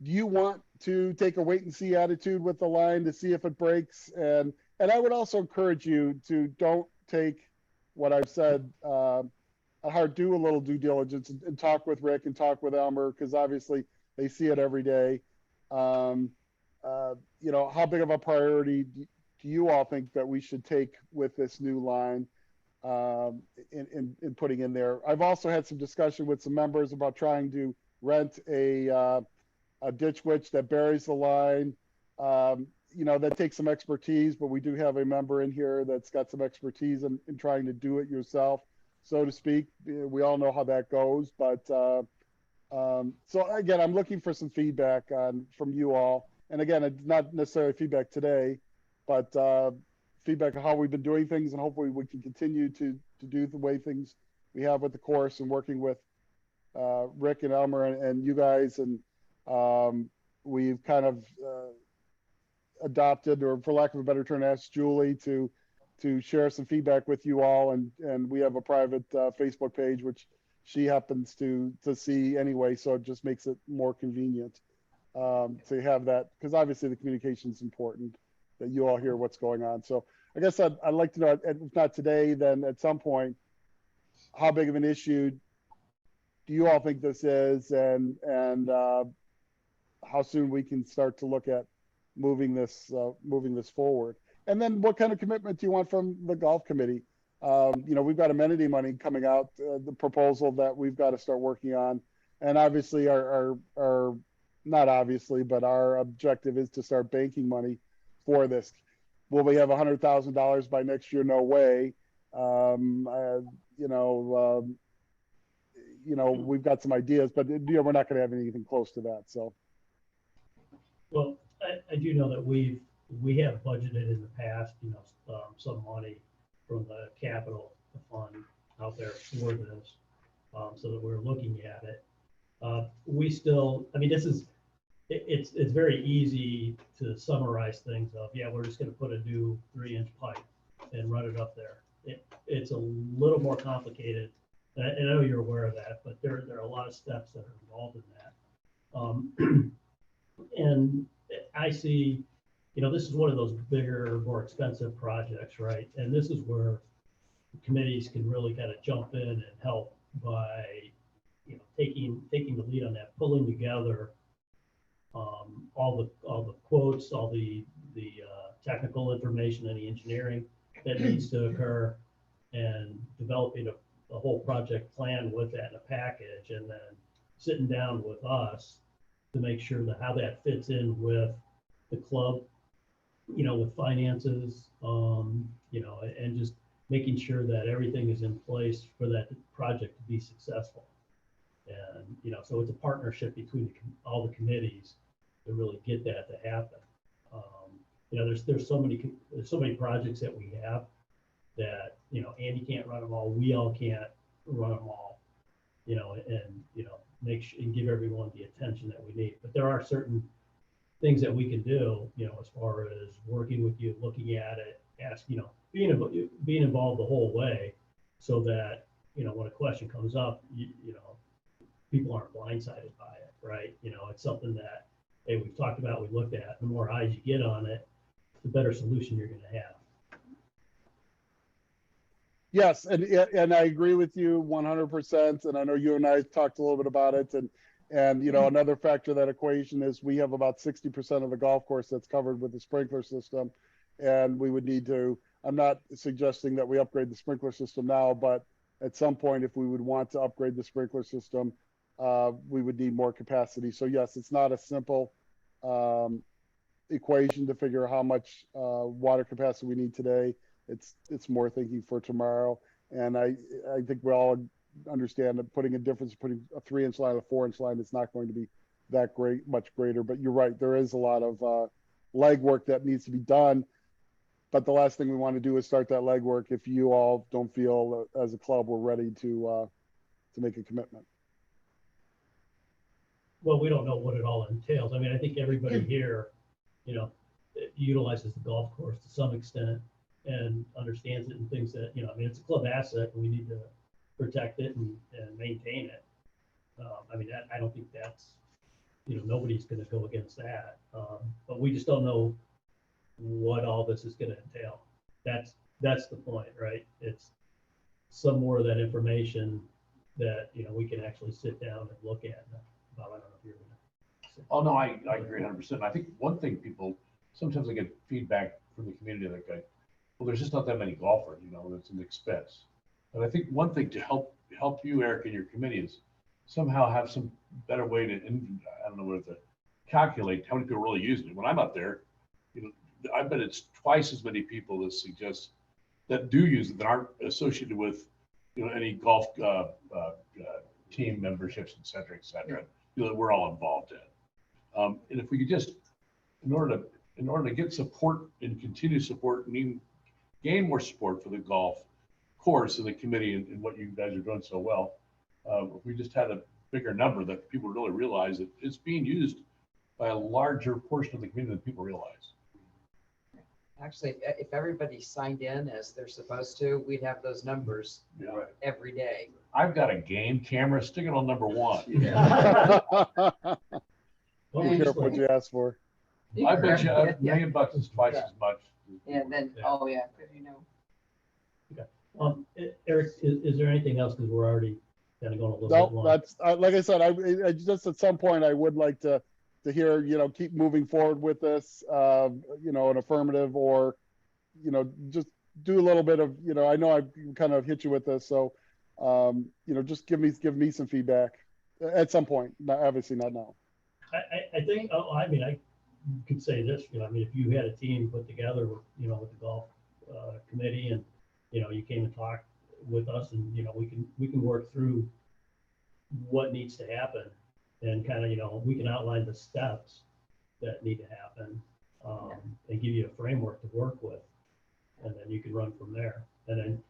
do you want to take a wait and see attitude with the line to see if it breaks? And I would also encourage you to don't take what I've said at heart. Do a little due diligence and talk with Rick and talk with Elmer, because obviously they see it every day. You know, how big of a priority do you all think that we should take with this new line in putting in there? I've also had some discussion with some members about trying to rent a ditch witch that buries the line. You know, that takes some expertise, but we do have a member in here that's got some expertise in trying to do it yourself, so to speak. We all know how that goes, but so again, I'm looking for some feedback from you all. And again, it's not necessarily feedback today, but feedback on how we've been doing things, and hopefully we can continue to do the way things we have with the course, and working with Rick and Elmer and you guys. And we've kind of adopted, or for lack of a better term, asked Julie to share some feedback with you all. And we have a private Facebook page, which she happens to see anyway, so it just makes it more convenient to have that, because obviously the communication is important, that you all hear what's going on. So I guess I'd like to know, if not today, then at some point, how big of an issue do you all think this is, and how soon we can start to look at moving this forward? And then what kind of commitment do you want from the golf committee? You know, we've got amenity money coming out, the proposal that we've got to start working on. And obviously our not obviously, but our objective is to start banking money for this. Will we have $100,000 by next year? No way. You know, we've got some ideas, but you know, we're not going to have anything close to that. So. Well, I do know that we have budgeted in the past, you know, some money from the capital fund out there for this, so that we're looking at it. We still, I mean, it's very easy to summarize things of, yeah, we're just going to put a new 3-inch pipe and run it up there. It's a little more complicated, and I know you're aware of that, but there are a lot of steps that are involved in that. And I see, you know, this is one of those bigger, more expensive projects, right? And this is where committees can really kind of jump in and help by, you know, taking the lead on that, pulling together all the quotes, all the technical information, any engineering that needs to occur, and developing a whole project plan with that in a package, and then sitting down with us to make sure that how that fits in with the club, you know, with finances, you know, and just making sure that everything is in place for that project to be successful. And, you know, so it's a partnership between all the committees to really get that to happen. You know, there's so many projects that we have that, you know, Andy can't run them all, we all can't run them all, you know, and, you know, make sure and give everyone the attention that we need. But there are certain things that we can do, you know, as far as working with you, looking at it, you know, being involved the whole way, so that, you know, when a question comes up, you know, people aren't blindsided by it, right? You know, it's something that, hey, we've talked about, we looked at. The more eyes you get on it, the better solution you're going to have. Yes, and I agree with you 100%. And I know you and I talked a little bit about it. And you know, another factor of that equation is we have about 60% of the golf course that's covered with the sprinkler system, and we would need to. I'm not suggesting that we upgrade the sprinkler system now, but at some point, if we would want to upgrade the sprinkler system, we would need more capacity. So yes, it's not a simple equation to figure how much water capacity we need today. It's more thinking for tomorrow. And I think we all understand that putting a 3-inch line, a 4-inch line, it's not going to be that much greater, but you're right, there is a lot of legwork that needs to be done. But the last thing we want to do is start that legwork if you all don't feel as a club we're ready to make a commitment. Well, we don't know what it all entails. I mean, I think everybody here, you know, utilizes the golf course to some extent and understands it and thinks that, you know, I mean, it's a club asset and we need to protect it and maintain it. I mean, I don't think that's, you know, nobody's going to go against that. But we just don't know what all this is going to entail. That's the point, right? It's some more of that information that, you know, we can actually sit down and look at. Bob, I don't know if you're gonna. Oh, no, I agree 100%. I think one thing sometimes I get feedback from the community like, well, there's just not that many golfers, you know, it's an expense. But I think one thing to help you, Eric, and your committee is somehow have some better way to, I don't know whether to calculate how many people are really using it. When I'm up there, you know, I bet it's twice as many people that do use it that aren't associated with, you know, any golf team memberships, et cetera, you know, that we're all involved in. And if we could just, in order to get support and continue support, gain more support for the golf course and the committee and what you guys are doing so well, if we just had a bigger number that people really realize that it's being used by a larger portion of the community than people realize. Actually, if everybody signed in as they're supposed to, we'd have those numbers every day. I've got a game camera, stick it on number 1. Be careful what you ask for. I bet you $1 million is twice as much. Yeah, then, oh, yeah, because you know. Eric, is there anything else? Because we're already kind of going a little bit No, long. that's like I said. I just at some point I would like to hear, you know, keep moving forward with this, you know, an affirmative, or, you know, just do a little bit of, you know, I know I've kind of hit you with this, so you know, just give me some feedback at some point. Obviously not now. I think, I mean, I could say this, you know, I mean, if you had a team put together, you know, with the golf committee, and, you know, you came and talked with us, and, you know, we can work through what needs to happen, and kind of, you know, we can outline the steps that need to happen, and give you a framework to work with, and then you can run from there, and then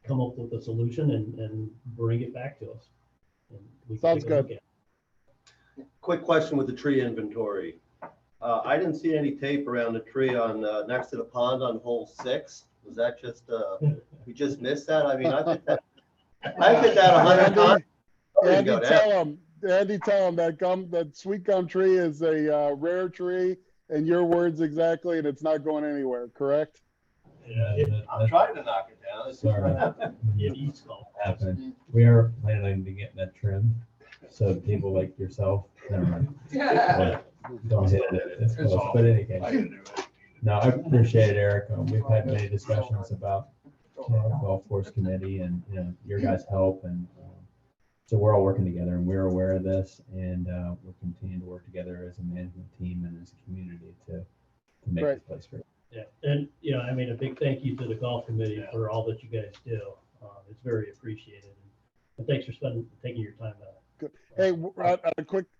come up with a solution and bring it back to us. And we can Sounds take a look good. at it. Quick question with the tree inventory. I didn't see any tape around the tree on, next to the pond on hole 6. Was that just, we just missed that? I mean, I did that 100 times. There you go, Andy, tell him that sweet gum tree is a rare tree, and your words exactly, and it's not going anywhere, correct? Yeah, I'm trying to knock it down. It's Sorry. It eats golf. happened. We are planning to get that trimmed, so people like yourself, never mind. Don't hit it. It's close, but in any case. I didn't do it. No, I appreciate it, Eric. We've had many discussions about golf course committee and, you know, your guys' help, and so we're all working together, and we're aware of this, and we're continuing to work together as a management team and as a community to make Right. this place great. Yeah, and, you know, I mean, a big thank you to the golf committee for all that you guys do. It's very appreciated, and thanks for taking your time out. Good. Hey,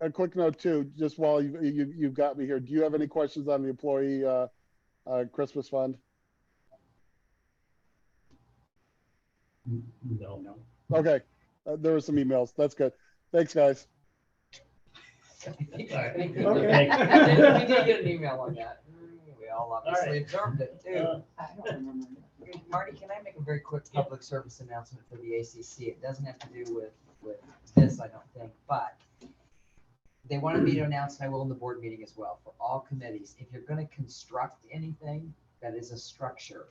a quick note too, just while you've got me here. Do you have any questions on the employee Christmas fund? No. Okay, there were some emails. That's good. Thanks, guys. We did Okay. get an email on that. We all obviously right. observed it too. I don't remember. Marty, can I make a very quick public service announcement for the ACC? It doesn't have to do with this, I don't think, but they wanted me to announce, and I will in the board meeting as well, for all committees, if you're going to construct anything that is a structure,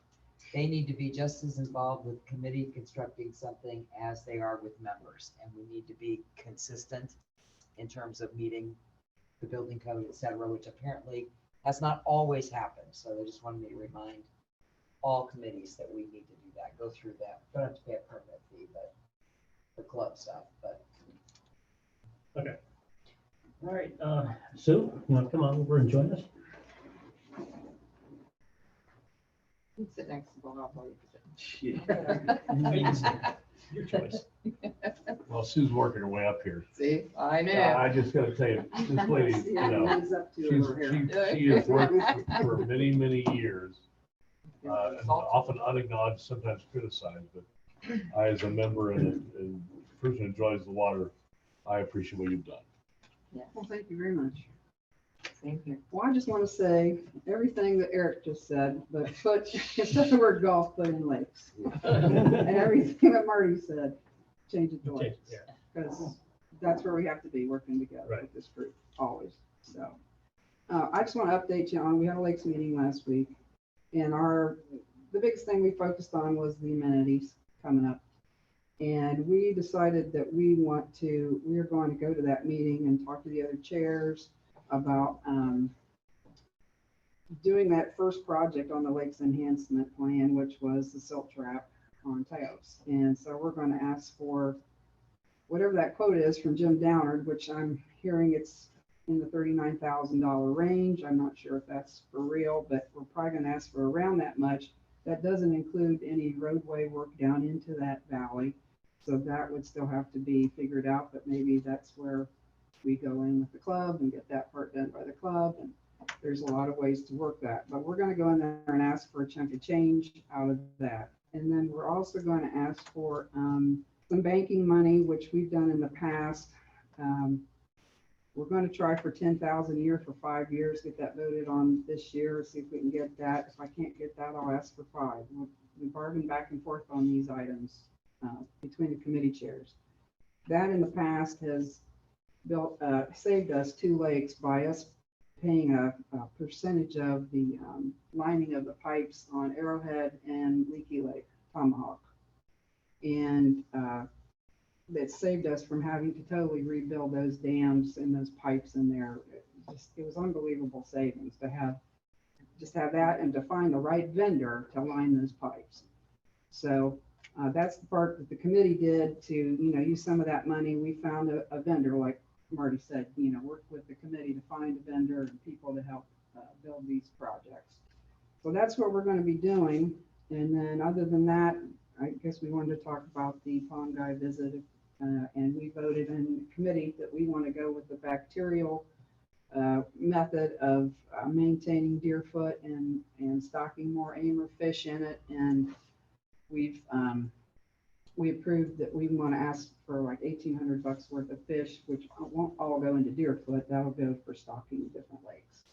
they need to be just as involved with committee constructing something as they are with members. And we need to be consistent in terms of meeting the building code, et cetera, which apparently has not always happened. So they just wanted me to remind all committees that we need to do that, go through that. Don't have to pay a permit fee, but for club stuff, but. Okay. All right, Sue, you want to come on over and join us? You can sit next to Bob while you sit. You can Your choice. Well, Sue's working her way up here. See, I know. I just gotta tell you, this lady, you know, she has worked for many, many years. And often unacknowledged, sometimes criticized, but I, as a member and person who enjoys the water, I appreciate what you've done. Well, thank you very much. Same here. Well, I just want to say everything that Eric just said, but put, instead of the word golf, put in lakes. And everything that Marty said, change it to lakes. Yeah. Because that's where we have to be, working together Right. with this group, always. So, I just want to update you on, we had a lakes meeting last week. And the biggest thing we focused on was the amenities coming up. And we decided that we're going to go to that meeting and talk to the other chairs about doing that first project on the Lakes Enhancement Plan, which was the silt trap on Taos. And so we're going to ask for whatever that quote is from Jim Downard, which I'm hearing it's in the $39,000 range. I'm not sure if that's for real, but we're probably going to ask for around that much. That doesn't include any roadway work down into that valley. So that would still have to be figured out, but maybe that's where we go in with the club and get that part done by the club. And there's a lot of ways to work that, but we're going to go in there and ask for a chunk of change out of that. And then we're also going to ask for some banking money, which we've done in the past. We're going to try for 10,000 a year for 5 years, get that voted on this year, see if we can get that. If I can't get that, I'll ask for 5. We bargained back and forth on these items between the committee chairs. That in the past has saved us 2 lakes by us paying a percentage of the lining of the pipes on Arrowhead and Leaky Lake, Tomahawk. And that saved us from having to totally rebuild those dams and those pipes in there. It was unbelievable savings to have that and to find the right vendor to line those pipes. So that's the part that the committee did to, use some of that money. We found a vendor, like Marty said, worked with the committee to find a vendor and people to help build these projects. So that's what we're going to be doing. And then other than that, I guess we wanted to talk about the pond guy visit. And we voted in committee that we want to go with the bacterial method of maintaining Deerfoot and stocking more Aimer fish in it. And we approved that we want to ask for like $1,800 worth of fish, which won't all go into Deerfoot. That'll go for stocking different lakes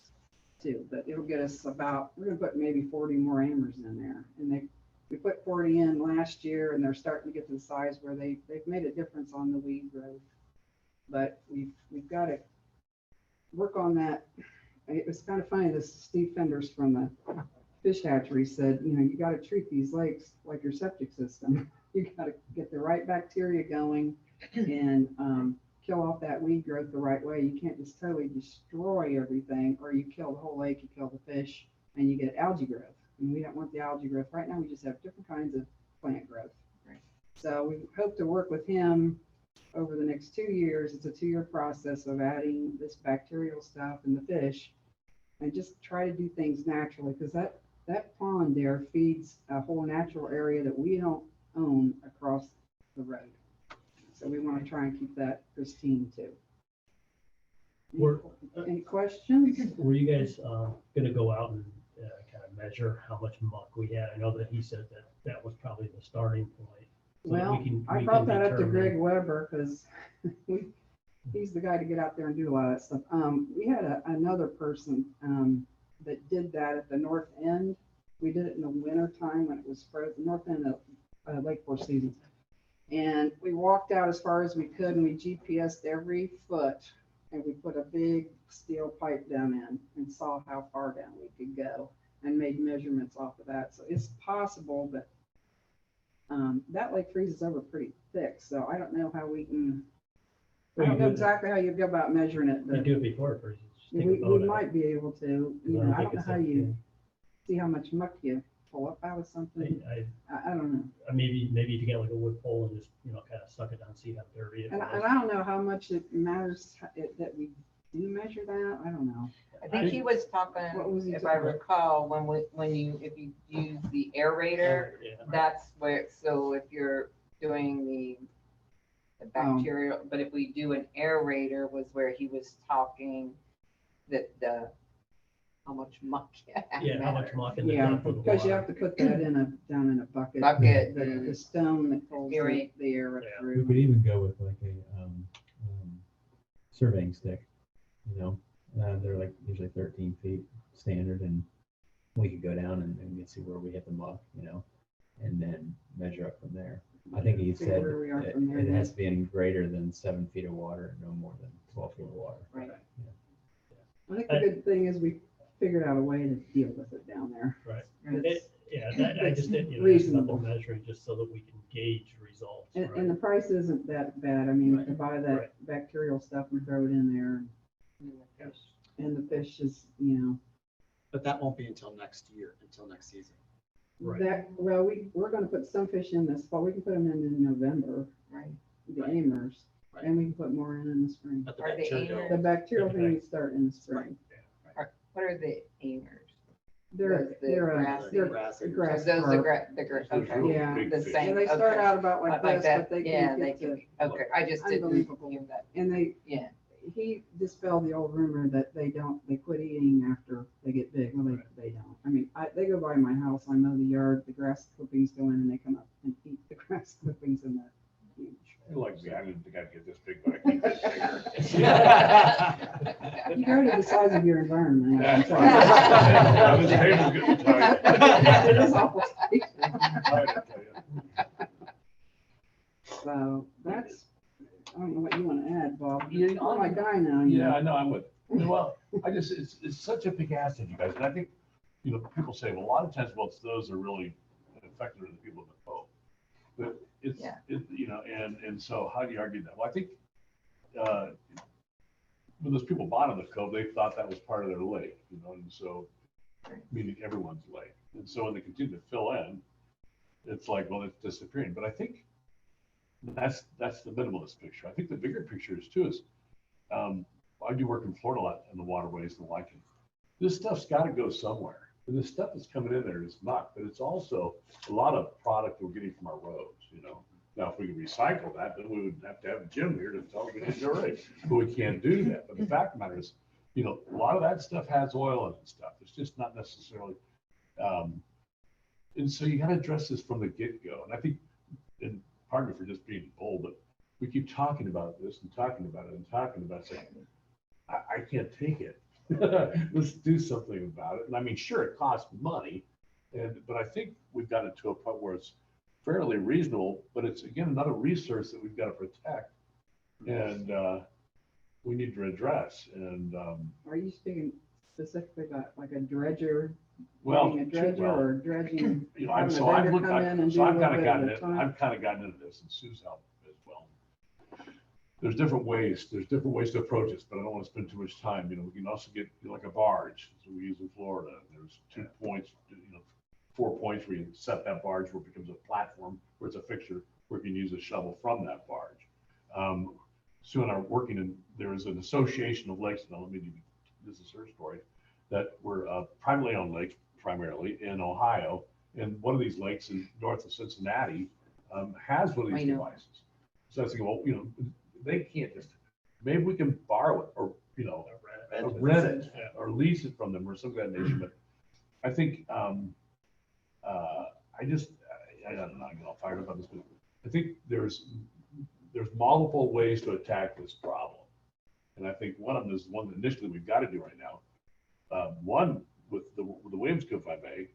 too. But it'll get us we're going to put maybe 40 more Aimers in there. And we put 40 in last year, and they're starting to get to the size where they've made a difference on the weed growth. But we've got to work on that. It was kind of funny, this Steve Fenders from the fish hatchery said, you got to treat these lakes like your septic system. You got to get the right bacteria going and kill off that weed growth the right way. You can't just totally destroy everything, or you kill the whole lake, you kill the fish, and you get algae growth. And we don't want the algae growth. Right now, we just have different kinds of plant growth. Right. So we hope to work with him over the next 2 years. It's a 2-year process of adding this bacterial stuff in the fish and just try to do things naturally, because that pond there feeds a whole natural area that we don't own across the road. So we want to try and keep that pristine too. Any questions? Were you guys going to go out and kind of measure how much muck we had? I know that he said that was probably the starting point. So Well, I brought that up to Greg Weber because he's the guy to get out there and do a lot of that stuff. We had another person that did that at the north end. We did it in the winter time when it was frozen, north end of Lake Four Seasons. And we walked out as far as we could, and we GPSed every foot, and we put a big steel pipe down in and saw how far down we could go and made measurements off of that. So it's possible, but that lake freezes over pretty thick. So I don't know how we can, I don't know exactly how you go about measuring it, You but do it before it freezes. we might be able to. I don't know how you see how much muck you pull up out of something. I don't know. Maybe if you get like a wood pole and just, kind of suck it down, see how dirty it And is. I don't know how much it matters that we do measure that. I don't know. I think he was talking, What was he if talking I about? recall, if you use the aerator, Yeah. that's where, so if doing the bacterial, but if we do an aerator was where he was talking that how much muck. Yeah, how much muck in the Yeah, dump of the because you water. have to put that down in a bucket. Bucket, The stone that pulls Aerate. the air Yeah. We through. could even go with like a surveying stick, they're like usually 13 feet standard, and we could go down and we see where we hit the muck, and then measure up from there. I think he See said where we are it, from there, it then. has to be in greater than 7 feet of water, no more than 12 feet of water. Right. I think the good thing is we figured out a way to deal with it down there. Right. It's- Yeah, I just did, ask about reasonable. the measuring just so that we can gauge results. And, right? and the price isn't that bad. I mean, Right. to buy Right. that bacterial stuff and throw it in there, and the fish is, But that won't be until next year, until next season. Right. well, we're gonna put some fish in this fall. We can put them in November, Right. the Right. amers, Right. and we can put more in the spring. But the Are they bacterial, The bacterial Okay. thing we start in the spring. What are the aimers? They're, Those the they're, grass- they're grass eaters. grass Are those carp. the Those okay. really Yeah. big The fish. same. And they start okay. out about like Like this, that, but they yeah, can they get to, can, okay, I just didn't Unbelievable. hear that, and yeah. he dispelled the old rumor that they quit eating after they get big. Well, they don't. I mean, they go by my house, I mow the yard, the grass clippings go in and they come up and eat the grass clippings in that huge. Like me, I didn't think I'd get this big, but I keep getting bigger. You go to the size of your environment. That's So- right. This table's getting tight. It is awful. I tell you. So that's, I don't know what you want to add, Bob. Yeah, You're my guy now. you Yeah, know. I know, I'm with, well, it's such a big asset, you guys, and I think, people say, well, a lot of times, well, it's those that are really affected are the people in the boat. But it's, Yeah. and so how do you argue that? Well, I think, when those people bought on the cove, they thought that was part of their lake, and so, meaning everyone's lake. And so when they continue to fill in, it's like, well, it's disappearing. But I think that's the minimalist picture. I think the bigger picture is too is, I do work in Florida a lot in the waterways and the like. This stuff's got to go somewhere. And the stuff that's coming in there is muck, but it's also a lot of product we're getting from our roads, Now, if we could recycle that, then we would have to have a gym here to tell us we didn't do it right. But we can't do that. But the fact of the matter is, a lot of that stuff has oil in it and stuff. It's just not necessarily, and so you got to address this from the get-go. And I think, and pardon me for just being bold, but we keep talking about this and talking about it and talking about it. It's like, I can't take it. Let's do something about it. And I mean, sure, it costs money, but I think we've got it to a point where it's fairly reasonable, but it's again another resource that we've got to protect, and we need to address. And Are you speaking specifically about like a dredger? well, Getting a dredger well, or dredging? I've having a so I've vendor looked, come in and so do a I've little kind of bit at gotten a it. time? I've kind of gotten into this, and Sue's helped as well. There's different ways. There's different ways to approach this, but I don't want to spend too much time. We can also get like a barge, as we use in Florida. There's 2 points, 4 points where you set that barge where it becomes a platform, where it's a fixture, where you can use a shovel from that barge. Sue and I are working, and there is an association of lakes. Now, this is her story, that we're a privately owned lake, primarily in Ohio, and one of these lakes in north of Cincinnati has one of these devices. So I was thinking, well, they can't just, maybe we can borrow it or, rent it or lease it from them or something of that nature. But I think, I don't know, I get all fired up about this, but I think there's multiple ways to attack this problem. And I think one of them is one that initially we've got to do right now. One with the Williams Cove, if I may,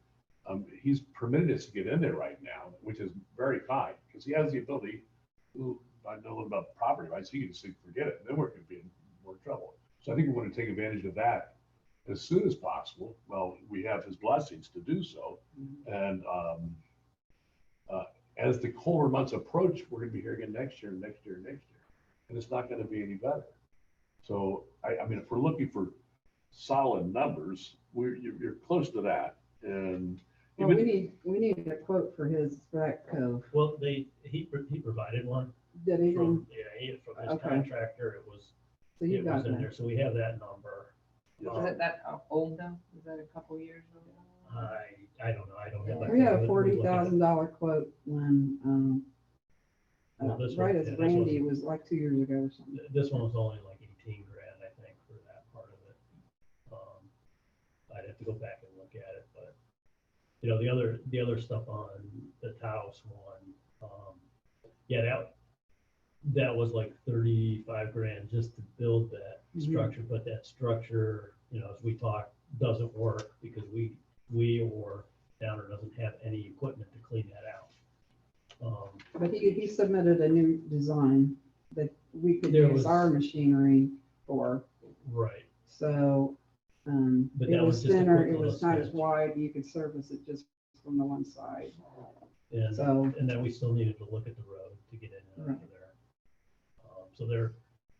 he's permitted us to get in there right now, which is very kind because he has the ability to, I know a little about the property rights, he can just forget it, and then we're going to be in more trouble. So I think we're going to take advantage of that as soon as possible. Well, we have his blessings to do so. And as the colder months approach, we're going to be here again next year, and it's not going to be any better. So, I mean, if we're looking for solid numbers, you're close to that. And Well, we need a quote for that cove. Well, he provided one Did he? from his Okay. contractor. So you It got was in that. there, so we have that number. Is it that old though? Is that a couple years old? I don't know. I don't have. that We had a quote. We look at it. $40,000 quote when Well, this right one- as yeah, this Randy, it one- was like 2 years ago or something. This one was only like 18 grand, I think, for that part of it. I'd have to go back and look at it, but, you know, the other stuff on the Taos one, yeah, that was like 35 grand just to build that Mhm. structure, but that structure, you know, as we talked, doesn't work because we or Downer doesn't have any equipment to clean that out. But he submitted a new design that we could There use was- our machinery for. Right, So, But it that was was just a thinner, quick it was little not as sketch. wide, you could service it just from the one side. and, So- and then we still needed to look at the road to get in and out Right. of there. So there,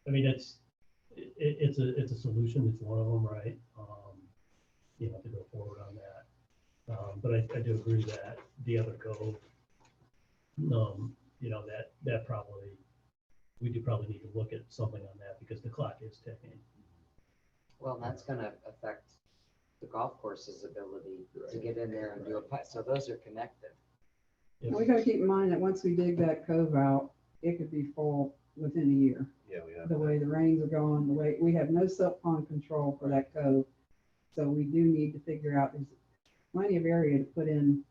I mean, it's a solution, it's one of them, right? You know, to go forward on that. But I do agree that the other code, you know, that probably, we do probably need to look at something on that because the clock is ticking. Well, and that's gonna affect the golf course's ability to get in there and do a putt, so those are connected. And we gotta keep in mind that once we dig that cove out, it could be full within a year. Yeah, we have. The way the rains are going, the way, we have no silt pond control for that cove. So we do need to figure out, there's plenty of area to put in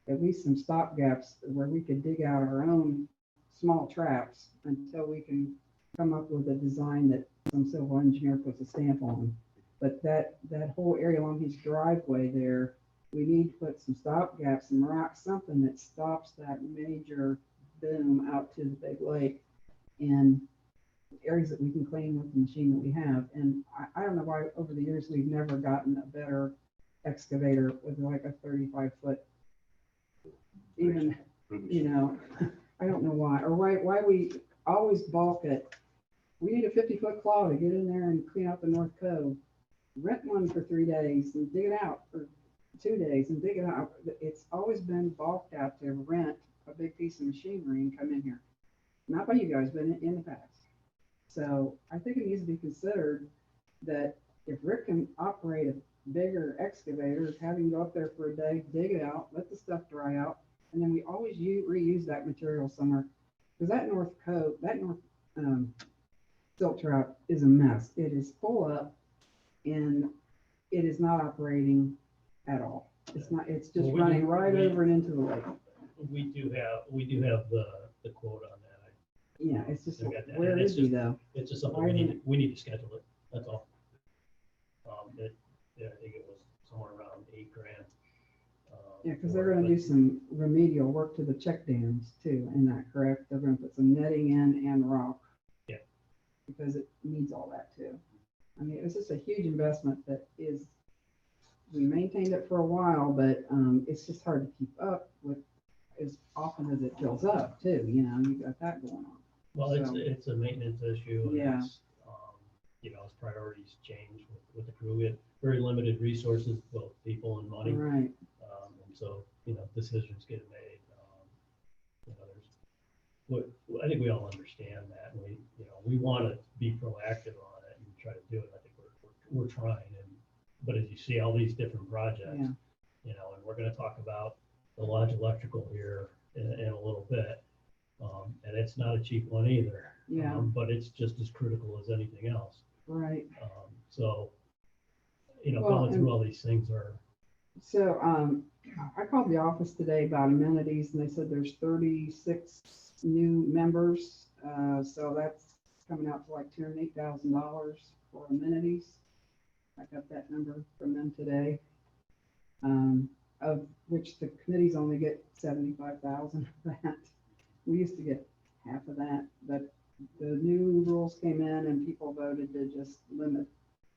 at least some stop gaps where we could dig out our own small traps until we can come up with a design that some civil engineer puts a stamp on. But that whole area along his driveway there, we need to put some stop gaps, some rocks, something that stops that major boom out to the big lake. And areas that we can clean with the machine that we have. And I don't know why over the years we've never gotten a better excavator with like a 35-foot. Even, you know, I don't know why, or why we always balk at, we need a 50-foot claw to get in there and clean out the North Cove. Rent one for 3 days and dig it out for 2 days and dig it out. It's always been balked out to rent a big piece of machinery and come in here. Not by you guys, but in the past. So I think it needs to be considered that if Rick can operate a bigger excavator, have him go up there for a day, dig it out, let the stuff dry out, and then we always reuse that material somewhere. Because that North Cove, that North silt trap is a mess. It is full up and it is not operating at all. It's not, it's just Well, we running do- right we- over and into the lake. We do have the quote on that. Yeah, it's just, I got that. where And it's is he just- though? It's just something Why we need to schedule it, that's all. Yeah, I think it was somewhere around 8 grand. Yeah, because they're gonna do some remedial work to the check dams too, isn't that correct? They're gonna put some netting in and rock. Yeah. Because it needs all that too. I mean, it's just a huge investment that is, we maintained it for a while, but, it's just hard to keep up with as often as it fills up too, you know, you got that going on. Well, So- it's a maintenance issue. And Yeah. it's, you know, as priorities change with the crew, we have very limited resources, both people and money. Right, And so, you know, decisions get made. You know, I think we all understand that. And we want to be proactive on it and try to do it. I think we're trying. But as you see all these different projects, Yeah. you know, and we're going to talk about the Lodge Electrical here in a little bit. And it's not a cheap one either. Yeah. But it's just as critical as anything else. right. So, you know, Well, going through and- all these things are, So, I called the office today about amenities and they said there's 36 new members. So that's coming out to like $208,000 for amenities. I got that number from them today. Of which the committees only get 75,000 of that. We used to get half of that, but the new rules came in and people voted to just limit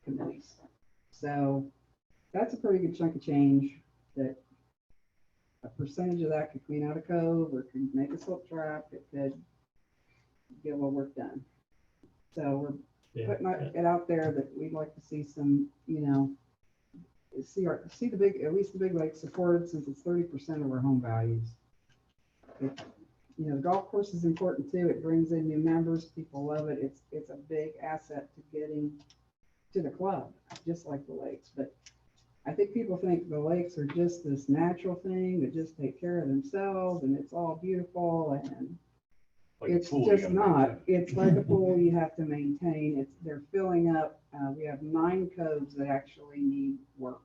committees. So that's a pretty good chunk of change that a percentage of that could clean out a cove or could make a silt trap. It could get a little work done. So we're yeah. putting it out there that we'd like to see some, you know, see the big, at least the big lake supported since it's 30% of our home values. You know, the golf course is important too. It brings in new members. People love it. It's a big asset to getting to the club, just like the lakes. But I think people think the lakes are just this natural thing that just take care of themselves and it's all beautiful. And like a It's pool you just gotta not, maintain. it's like a pool you have to maintain, they're filling up, we have 9 coves that actually need work.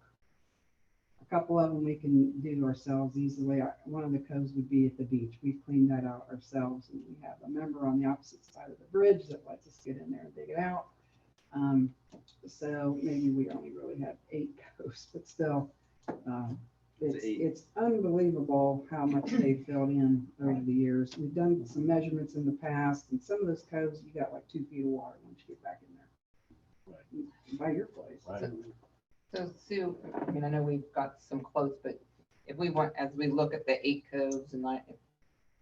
A couple of them we can do ourselves easily, one of the coves would be at the beach, we've cleaned that out ourselves, and we have a member on the opposite side of the bridge that lets us get in there and dig it out. So maybe we only really have 8 coves, but still, it's unbelievable how much they've filled in over the years. We've done some measurements in the past, and some of those coves, you got like 2 feet of water once you get back in there. By your place. Right. So Sue, I mean, I know we've got some quotes, but if we want, as we look at the 8 coves and like,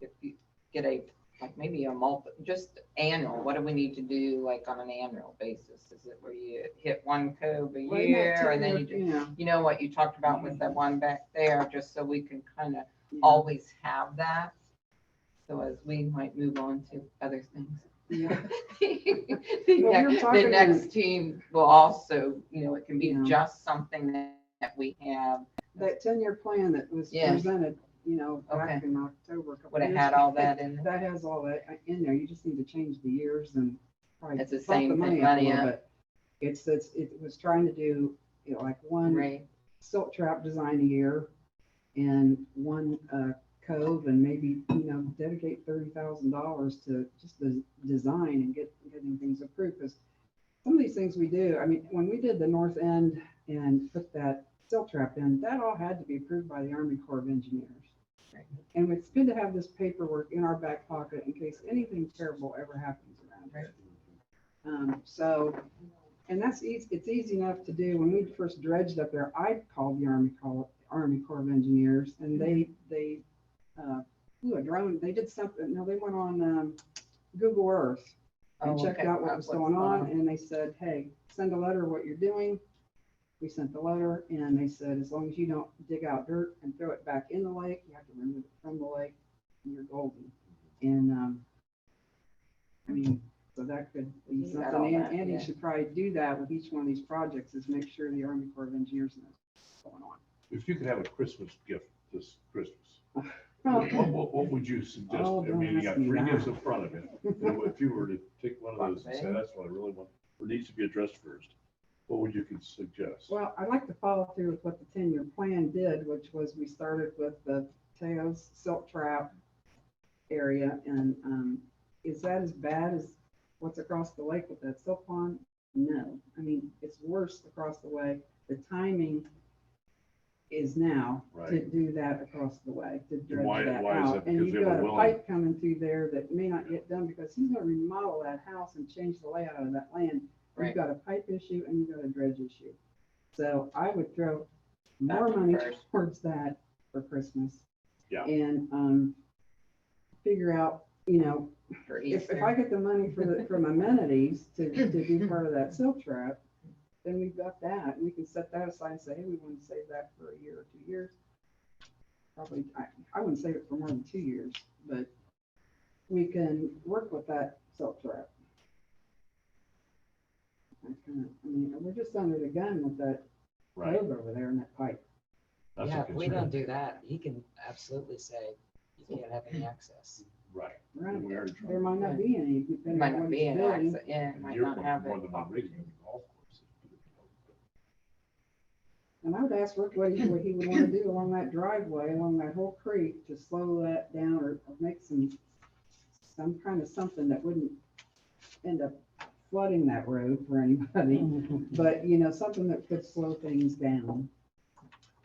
if you get a, like maybe a just annual, what do we need to do like on an annual basis? Is it where you hit 1 cove a Well, in that year and then tenure, you do, you know, you know what you talked about with that one back there, just so we can kind of yeah. always have that. So as we might move on to other things. Yeah. The Well, we're next, the talking- next team will also, you know, it can be Yeah. just something that we have, That 10-year plan that was Yeah. presented, you know, back Okay. in October. a couple would have years had ago, all that in there. That has all that in there. You just need to change the years and probably It's the bump same thing, up a money little up. bit. It was trying to do, you know, like one Right, silt trap design a year and one cove, and maybe, you know, dedicate $30,000 to just the design and getting things approved. Because some of these things we do, I mean, when we did the north end and put that silt trap in, that all had to be approved by the Army Corps of Engineers. Right. And it's good to have this paperwork in our back pocket in case anything terrible ever happens around here. So, and that's easy, it's easy enough to do. When we first dredged up there, I called the Army Corps of Engineers, and they flew a drone. They did something, no, they went on Google Earth and Oh, checked okay. out what was What's going on, going on. and they said, hey, send a letter of what you're doing. We sent the letter, and they said, as long as you don't dig out dirt and throw it back in the lake, you have to remove it from the lake, and you're golden. And, I mean, so that could be You got something, all that, Andy yeah. should probably do that with each one of these projects, is make sure the Army Corps of Engineers knows what's going on. If you could have a Christmas gift this Christmas, Well, what would you suggest? Oh, I don't mean, you ask got me 3 that. gifts in front of you. And if you were to take one of those and say, that's what I really want, or needs to be addressed first, what would you suggest? Well, I'd like to follow through with what the 10-year plan did, which was we started with the Teos silt trap area. And is that as bad as what's across the lake with that silt pond? No. I mean, it's worse across the way. The timing is now to Right. do that across the way, to dredge why- that why is out. that? And Because you've they were got a willing- pipe coming through there that may not get done because he's gonna remodel that house and change the layout of that land. Right. You've got a pipe issue and you've got a dredge issue. So I would throw more That money first. towards that for Christmas. Yeah. And, figure out, you know, for if Easter. I get the money from amenities to be part of that silt trap, then we've got that. We can set that aside and say, hey, we want to save that for a year or 2 years. Probably, I wouldn't save it for more than 2 years, but we can work with that silt trap. I mean, we're just under the gun with that Right. road over there and that pipe. That's a Yeah, if we concern. don't do that, he can absolutely say you can't have any access. Right. Right. And we already tried. There might not be any, It depending might on not what be he's an building. access, yeah, it might You're not have more it. than one rig in the golf course. And I would ask Rick what he would want to do along that driveway, along that whole creek, to slow that down or make some kind of something that wouldn't end up flooding that road for anybody. But, you know, something that could slow things down.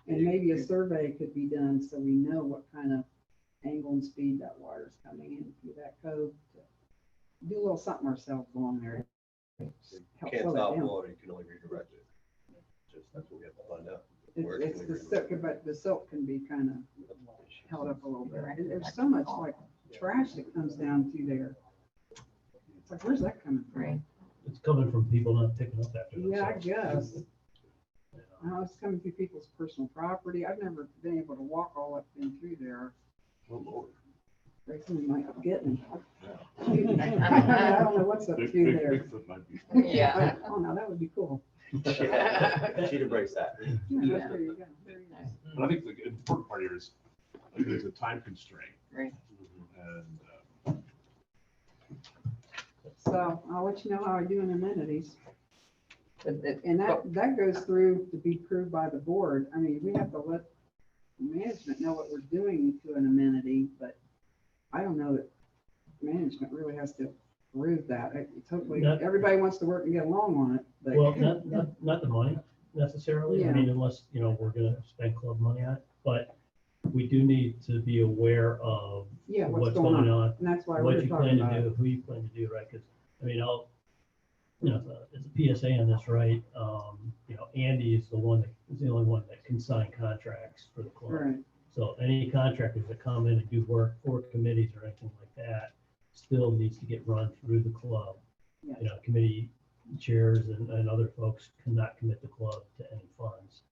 And maybe a survey could be done so we know what kind of angle and speed that water's coming in through that cove. Do a little something ourselves along there. You Help can't slow that stop down. water, you can only redirect it. Just, that's what we have to find out. It's the silk, but the silk can be kind of held up a little bit. And there's so much like trash that comes down through there. It's like, where's that coming from? Right. It's coming from people not picking up after Yeah, I themselves. guess. It's coming through people's personal property. I've never been able to walk all up in through there. Oh, Lord. Somebody might get me. I don't know what's up Big, through big, there. Bigfoot might be. Yeah. Oh, no, that would be cool. She'd embrace that. Yeah, there you go. Very nice. But I think the important part here is there's a time constraint. Right. And So I'll let you know how I do in amenities. But And that goes through to be approved by the board. I mean, we have to let management know what we're doing to an amenity, but I don't know that management really has to approve that. It's hopefully, Not- everybody wants to work and get along on it, but. Well, not the money necessarily. I Yeah. mean, unless, we're gonna spend club money on it, but we do need to be aware of Yeah, what's going on, And that's why what we're you plan talking to about do, it. who you plan to do, right? Because, it's a PSA on this, right? Andy is the only one that can sign contracts for the club. Right, So any contractors that come in and do work for committees or anything like that still needs to get run through the club. yeah. Committee chairs and other folks cannot commit the club to any funds.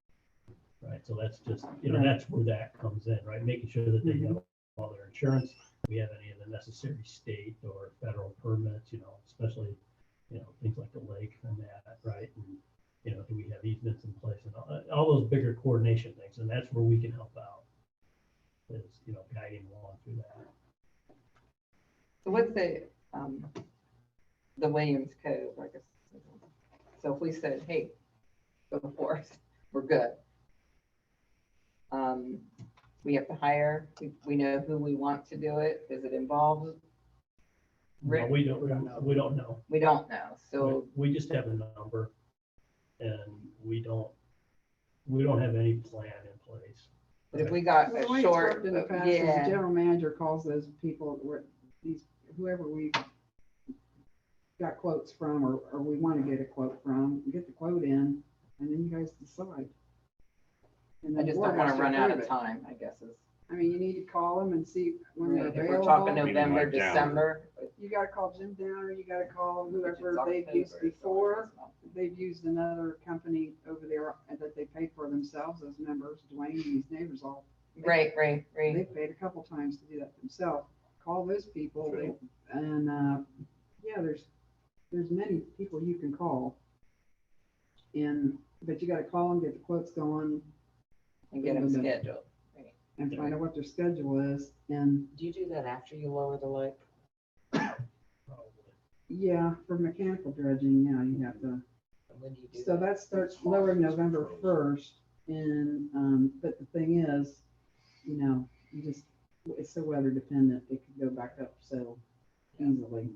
Right, so that's just, Right. that's where that comes in, right? Making sure that they have all their insurance, we have any of the necessary state or federal permits, especially, things like the lake and that, right? And, do we have easements in place and all those bigger coordination things, and that's where we can help out. Is, guiding along through that. So what's the Williams Code, I guess? So if we said, hey, go for it, we're good. We have to hire, we know who we want to do it, does it involve? No, we don't know. We don't know, so, We just have a number and we don't have any plan in place. but if we got The a way it's short, worked in the past is the yeah, general manager calls those people, whoever we got quotes from, or we want to get a quote from, get the quote in, and then you guys decide. And I the just board don't wanna has to run out approve of it. time, I guess is. I mean, you need to call them and see when they're If available. we're talking Maybe November, like down. December. You gotta call Jim Downer, you gotta call which whoever is they've used October, so before. it's not- They've used another company over there that they paid for themselves as members, Dwayne and his neighbors all. Right. They paid a couple times to do that themselves. Call those people and, yeah, there's many people you can call. But you gotta call them, get the quotes going And get them scheduled. and find out what their schedule is. And Do you do that after you lower the lake? Probably. yeah, for mechanical dredging, yeah, you have to. When do you do So that? that starts lowering November 1st, and, but the thing is, it's so weather dependent, it could go back up so easily.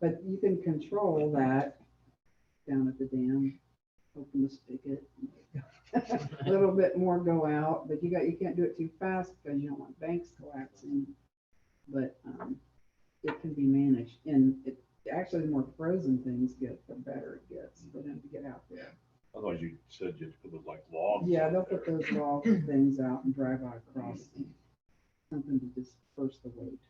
But you can control that down at the dam, open the spigot. A little bit more go out, but you can't do it too fast because you don't want banks collapsing. But, it can be managed, and actually, the more frozen things get, the better it gets for them to get out there. Otherwise you said you'd put those like logs. Yeah, out they'll put there. those log things out and drive out across, something to disperse the weight.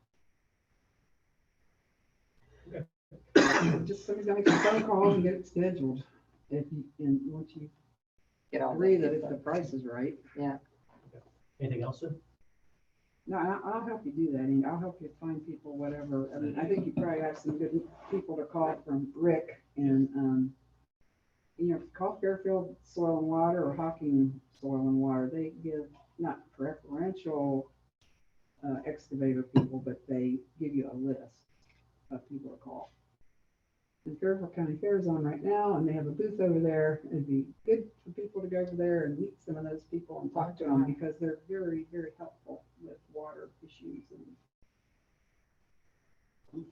Just somebody's gonna make some phone calls and get it scheduled, and once you Get all agree the that if the price is right. Anything else, Sue? No, I'll help you do that, and I'll help you find people, whatever. I mean, I think you probably have some good people to call from Rick and, call Fairfield Soil and Water or Hocking Soil and Water. They give not preferential excavator people, but they give you a list of people to call. And Fairfield County Fair is on right now, and they have a booth over there. It'd be good for people to go over there and meet some of those people and talk to them because they're very, very helpful with water issues and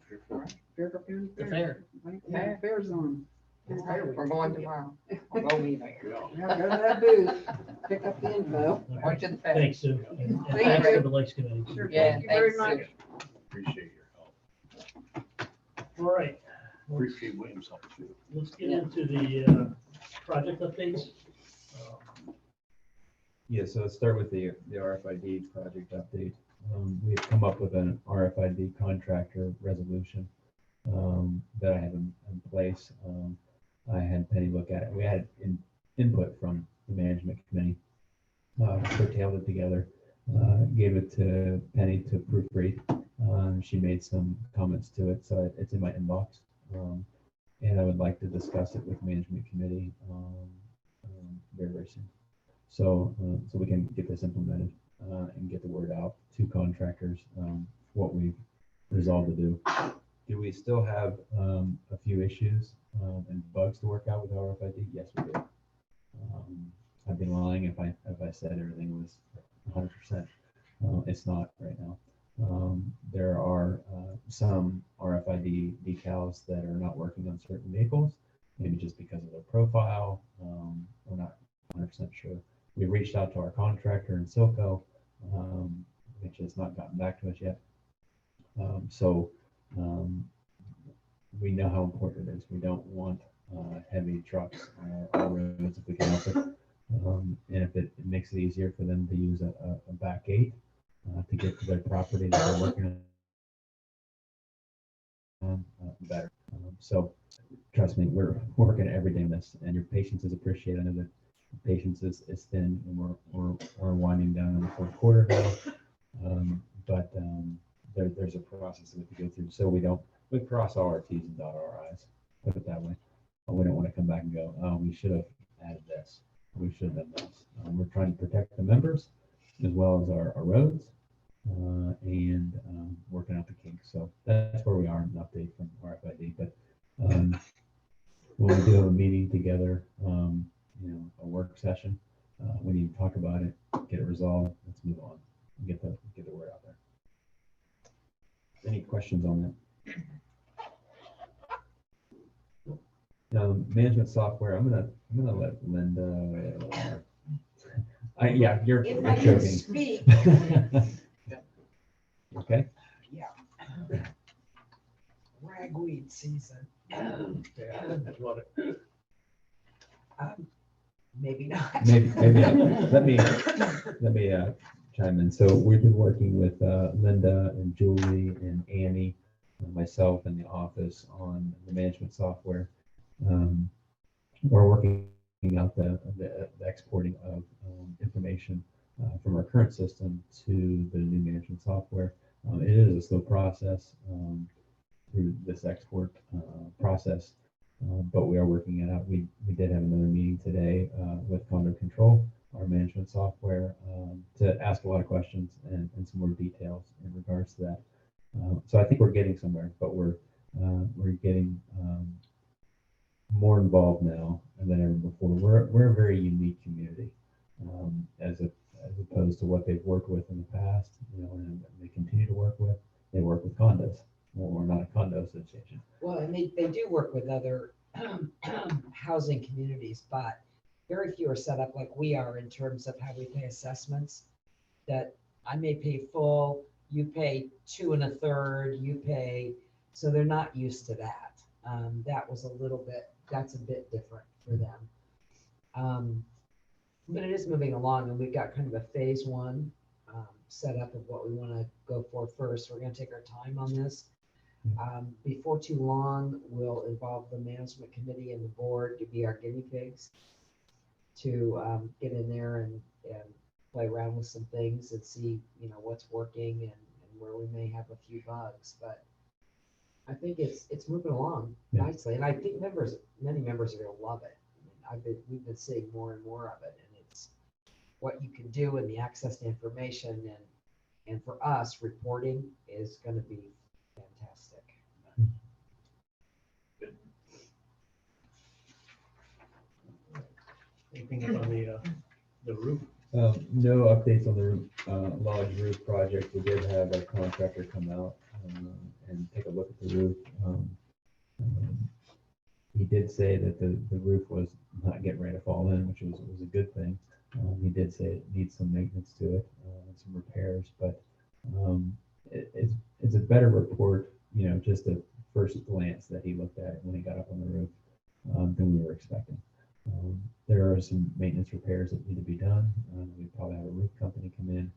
Fairfield County The Fair. Yeah, fair's on. We're going tomorrow. We'll go meet there. Yeah, go to that booth, pick up the info. Or to the fair. Thanks, Sue. And Thank thanks you. to the Lakes Committee. Sure, Yeah, thank you very thanks, much. Appreciate your help. All right. Appreciate William's help too. Let's get into the project updates. Yeah, so let's start with the RFID project update. We've come up with an RFID contractor resolution that I have in place. I had Penny look at it. We had input from the management committee. Curtailed it together, gave it to Penny to proofread. She made some comments to it, so it's in my inbox. And I would like to discuss it with management committee very, very soon. So we can get this implemented and get the word out to contractors what we've resolved to do. do we still have a few issues and bugs to work out with RFID? Yes, we do. I'd be lying if I said everything was 100%. It's not right now. There are some RFID decals that are not working on certain vehicles, maybe just because of their profile. We're not 100% sure. We reached out to our contractor in Silco, which has not gotten back to us yet. We know how important it is. We don't want heavy trucks on our roads if we can help it. And if it makes it easier for them to use a back gate to get to their property that they're working on, better. So trust me, we're working every day on this, and your patience is appreciated. I know that patience is thin, and we're winding down in the fourth quarter now. There's a process that we have to go through, so we cross all our T's and dot our I's, put it that way. But we don't want to come back and go, oh, we should have added this, we should have done this. We're trying to protect the members as well as our roads, and working out the kinks. So that's where we are, an update from RFID. But when we do have a meeting together, a work session, we need to talk about it, get it resolved. Let's move on, get the word out there. Any questions on that? Management software. I'm gonna let Linda. Yeah, you're If I can joking. speak. Okay. Yeah. Ragweed season. Maybe not. Maybe let me chime in. So we've been working with Linda and Julie and Annie, and myself in the office on the management software. We're working out the exporting of information from our current system to the new management software. It is a slow process through this export process, but we are working it out. We did have another meeting today with Condo Control, our management software, to ask a lot of questions and some more details in regards to that. So I think we're getting somewhere, but we're getting more involved now than ever before. We're a very unique community, as opposed to what they've worked with in the past, and they continue to work with. They work with condos. Well, we're not a condo association. Well, and they do work with other housing communities, but very few are set up like we are in terms of how we pay assessments. That I may pay full, you pay 2 1/3, you pay, so they're not used to that. That's a bit different for them. But it is moving along, and we've got kind of a phase one set up of what we want to go for first. We're going to take our time on this. Before too long, we'll involve the management committee and the board to be our guinea pigs, to get in there and play around with some things and see, what's working and where we may have a few bugs. But I think it's moving along nicely, and I think many members are going to love it. I mean, we've been seeing more and more of it, and it's what you can do and the access to information, and for us, reporting is going to be fantastic. Anything on the roof? No updates on the lodge roof project. We did have a contractor come out and take a look at the roof. He did say that the roof was not getting ready to fall in, which was a good thing. He did say it needs some maintenance to it, and some repairs, but it's a better report, just a first glance that he looked at it when he got up on the roof, than we were expecting. There are some maintenance repairs that need to be done. We probably have a roof company come in,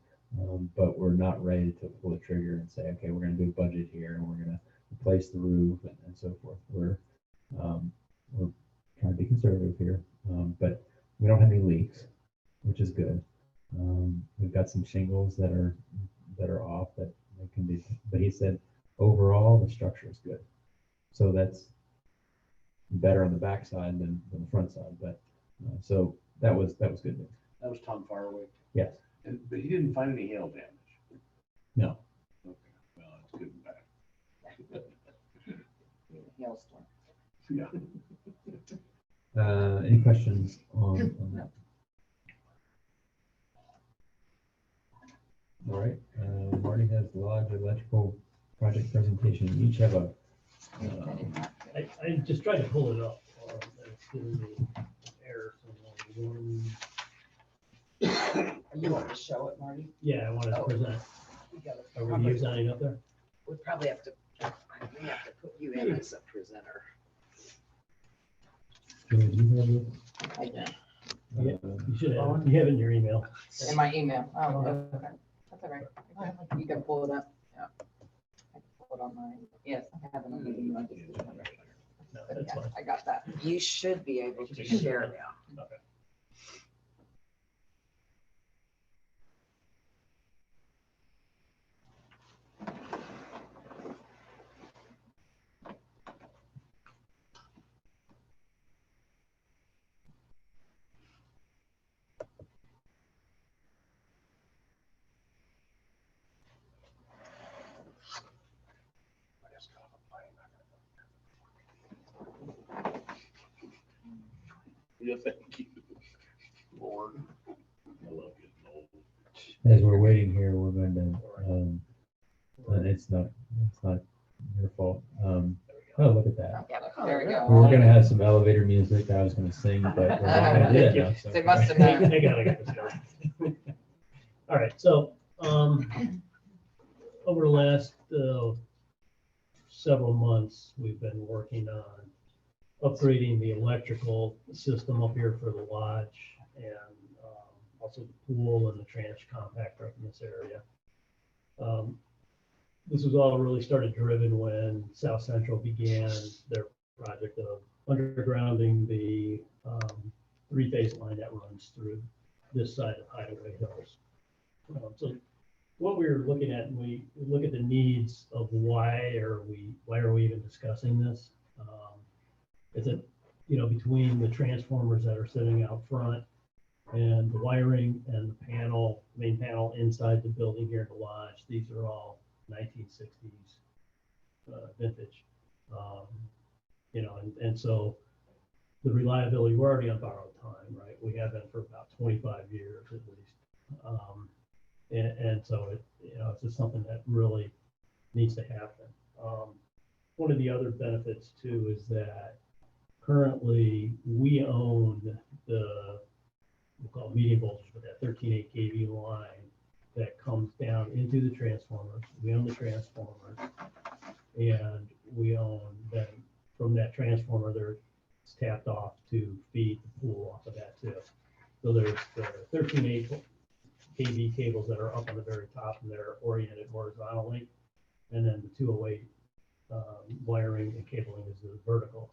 but we're not ready to pull the trigger and say, okay, we're going to do a budget here and we're going to replace the roof and so forth. We're trying to be conservative here, but we don't have any leaks, which is good. We've got some shingles that are off that can be, but he said overall the structure is good. So that's better on the back side than the front side, but so that was good news. That was Tom Farway. Yes. But he didn't find any hail damage. No. Okay, well, that's good and bad. hailstorm. Yeah. Any questions on that? All right, Marty has the Lodge electrical project presentation. You each have a, I just tried to pull it up. It's giving me error. You want to show it, Marty? Yeah, I wanted to present. We gotta Are we probably- signing up there? We probably have to, we have to put you in as a presenter. Julie, do you have it? I do. Yeah. You should have, you have it in your email. In my email. Oh, okay. That's all right. You can pull it up. Yeah. I can pull it on my, yes, I have it on my email. I just remember. No, But that's yeah, fine. I got that. You should be able to share now. Okay. Yeah, thank you. Lord. I love getting old. As we're waiting here, we're going to, and it's not your fault. Oh, look at that. Yeah, there we We go. were gonna have some elevator music. I was gonna sing, but we're not gonna do that now. so- They must have Hang known. hang on, I got this going. All right, so, over the last, several months, we've been working on upgrading the electrical system up here for the lodge and, also the pool and the tranche compactor up in this area. This was all really started driven when South Central began their project of undergrounding the, three-phase line that runs through this side of Hideaway Hills. So what we were looking at, and we look at the needs of why are we even discussing this? Is it, between the transformers that are sitting out front and the wiring and the panel, main panel inside the building here at the lodge, these are all 1960s vintage. And so the reliability, we're already on borrowed time, right? We have been for about 25 years at least. And so it's just something that really needs to happen. One of the other benefits too is that currently we own we'll call it medium voltage, but that 13.8 kV line that comes down into the transformers. We own the transformers, and we own then from that transformer, it's tapped off to feed the pool off of that too. So there's the 13.8 kV cables that are up on the very top, and they're oriented horizontally, and then the 208 wiring and cabling is the vertical.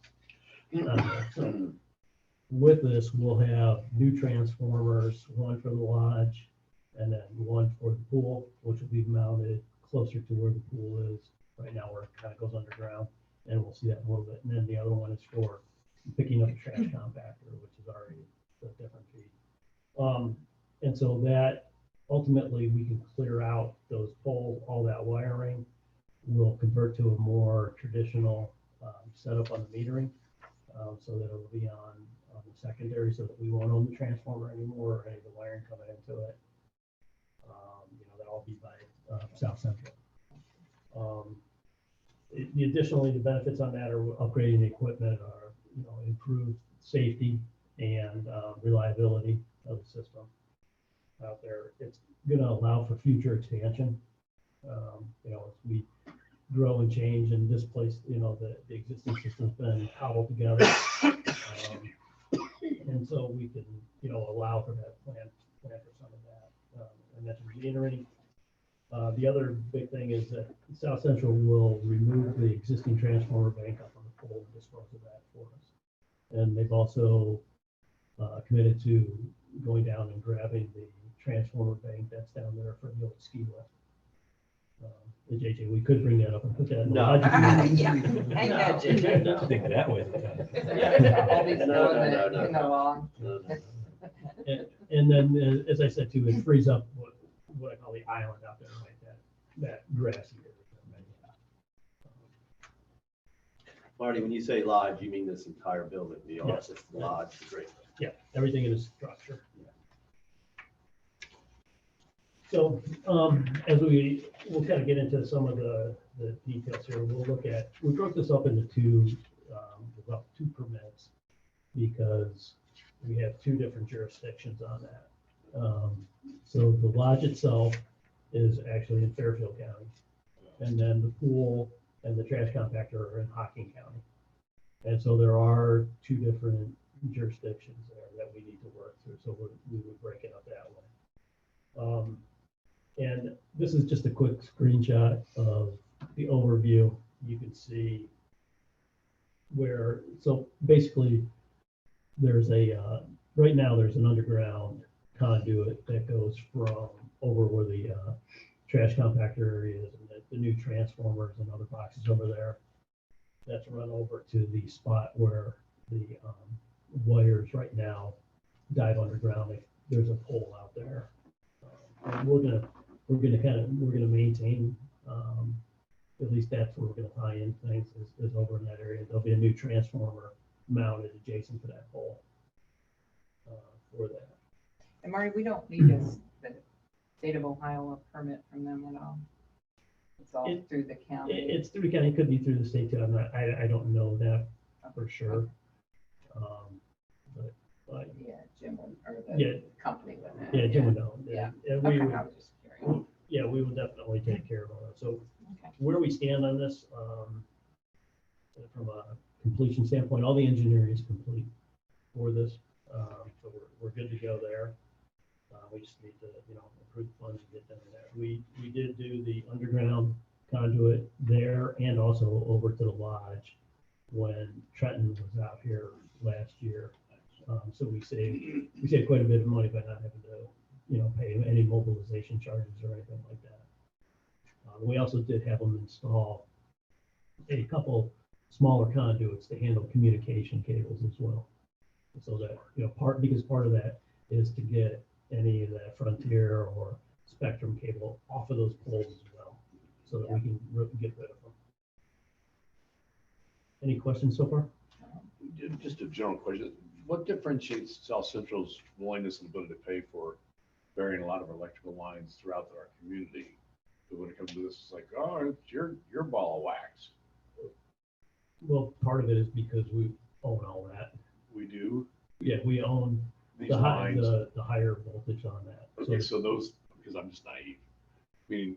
So with this, we'll have new transformers, one for the lodge, and then one for the pool, which will be mounted closer to where the pool is right now, where it kind of goes underground, and we'll see that in a little bit. And then the other one is for picking up a trash compactor, which is already a different feed. And so that ultimately we can clear out those poles, all that wiring. We'll convert to a more traditional setup on the metering, so that it'll be on the secondary, so that we won't own the transformer anymore or any of the wiring coming into it. That'll all be by South Central. Additionally, the benefits on that are upgrading the equipment, are improved safety and reliability of the system out there. It's going to allow for future expansion. As we grow and change, and this place, the existing system's been cobbled together. And so we can, allow for that plan for some of that. I mentioned metering. The other big thing is that South Central will remove the existing transformer bank up on the pole and dispose of that for us. And they've also committed to going down and grabbing the transformer bank that's down there for the old ski lift. JJ, we could bring that up and put that in the No. lodge. Yeah, I imagine. I think that way. All these No, going no, in no, the no. lawn. And then, as I said too, it frees up what I call the island out there, like that grassy area. Marty, when you say lodge, you mean this entire building, the Yes. office, lodge, great. Yeah, everything in the structure. So, we'll kind of get into some of the details here. We broke this up into about two permits because we have two different jurisdictions on that. So the lodge itself is actually in Fairfield County. And then the pool and the trash compactor are in Hocking County. And so there are two different jurisdictions there that we need to work through. So we would break it up that way. And this is just a quick screenshot of the overview. You can see so basically there's right now there's an underground conduit that goes from over where the trash compactor area is and the new transformers and other boxes over there. That's run over to the spot where the wires right now dive underground. There's a pole out there. And we're gonna maintain, at least that's where we're gonna tie in things is over in that area. There'll be a new transformer mounted adjacent to that pole for that. And Marty, we don't need the state of Ohio a permit from them at all. It's all through the county. It's through the county, it could be through the state too. I don't know that for sure. But Yeah, Jim would, or Yeah. the company would know. yeah, Jim would know. Yeah. And Okay, we would, I was just curious. yeah, we will definitely take care of all that. So Okay. where we stand on this, from a completion standpoint, all the engineering is complete for this. So we're good to go there. We just need to, approve funds and get them in there. We did do the underground conduit there and also over to the lodge when Trenton was out here last year. So we saved quite a bit of money by not having to, pay any mobilization charges or anything like that. We also did have them install a couple smaller conduits to handle communication cables as well. So that, because part of that is to get any of that Frontier or Spectrum cable off of those poles as well, so that we can get rid of them. Any questions so far? Just a general question. What differentiates South Central's willingness and ability to pay for burying a lot of electrical lines throughout our community? But when it comes to this, it's like, oh, it's your ball of wax. Well, part of it is because we own all that. We do. Yeah, we own These the lines. higher voltage on that. Okay, so those, because I'm just naive, meaning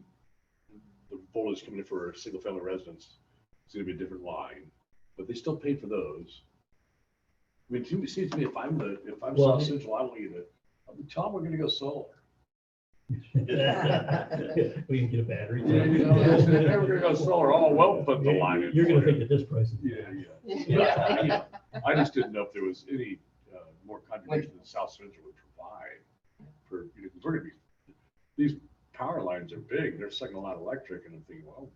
the voltage coming in for a single family residence is gonna be a different line, but they still pay for those. I mean, it seems to me if I'm Well, South Central, I want you to, tell them we're gonna go solar. We can get a battery. We're gonna go solar, oh, well, put the line in. You're gonna for think you. that this price is. Yeah. I just didn't know if there was any more contribution that South Central would provide for, because we're gonna be, these power lines are big, they're sucking a lot of electric, and I'm thinking, well,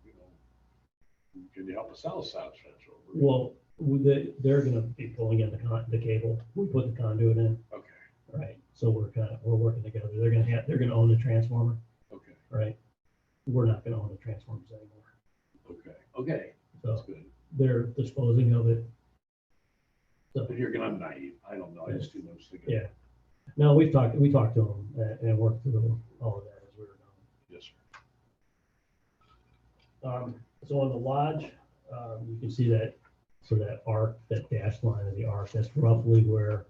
can you help us out, South Central? Well, they're gonna be pulling in the cable. We put the conduit in, Okay, right? So we're working together. They're gonna own the transformer, okay, right? We're not gonna own the transformers anymore. okay, that's So good. they're disposing of it. So, But here again, I'm naive, I don't know, I just do know, thinking. yeah. No, we talked to them and worked through all of that as we were going. Yes, sir. So on the lodge, you can see that, so that arc, that dashed line of the arc, that's roughly where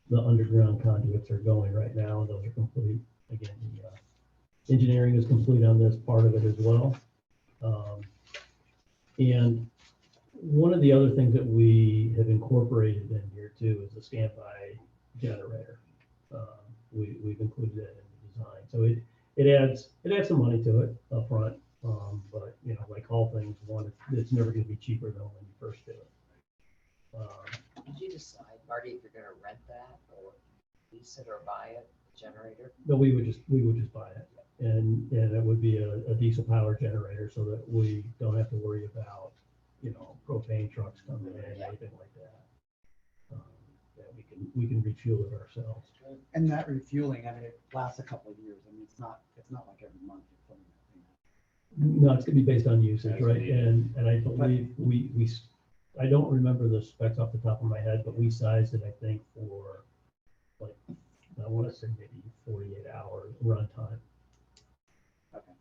the underground conduits are going right now, and those are complete. Again, the engineering is complete on this part of it as well. And one of the other things that we have incorporated in here too is a standby generator. We've included that in the design, so it adds some money to it up front. But like all things, it's never going to be cheaper than when you first do it. Did you decide, Marty, if you're gonna rent that or lease it or buy it, the generator? But we would just buy it, and it would be a diesel power generator, so that we don't have to worry about propane trucks coming in, anything like that. That we can refuel it ourselves. And that refueling, I mean, it lasts a couple of years. I mean, it's not like every month you're putting that thing out. No, it's gonna be based on usage, As right? needed. And I believe we I don't remember the specs off the top of my head, but we sized it, I think, for like, I want to say maybe 48-hour runtime. Okay.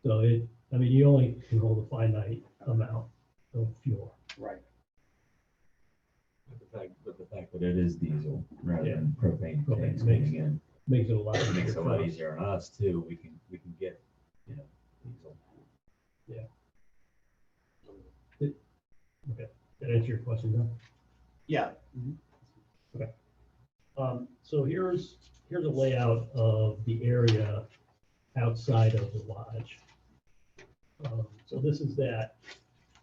So I mean, you only can hold a finite amount of fuel. Right. But the fact that it is diesel rather Yeah. than propane Propane tanks makes- coming in, Makes it a lot it easier. makes it a for lot us. easier on us too. We can get, diesel. That answer your question, though? Yeah. So here's a layout of the area outside of the lodge. So this is that,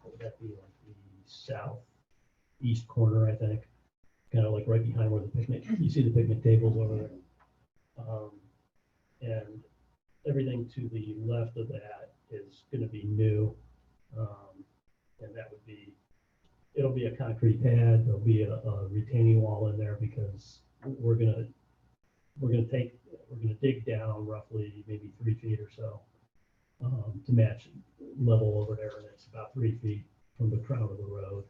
what would that be, like the southeast corner, I think, kind of like right behind where the picnic, you see the picnic tables over there. And everything to the left of that is gonna be new. And that would be, it'll be a concrete pad, there'll be a retaining wall in there because we're gonna dig down roughly maybe 3 feet or so to match level over there, and it's about 3 feet from the crown of the road.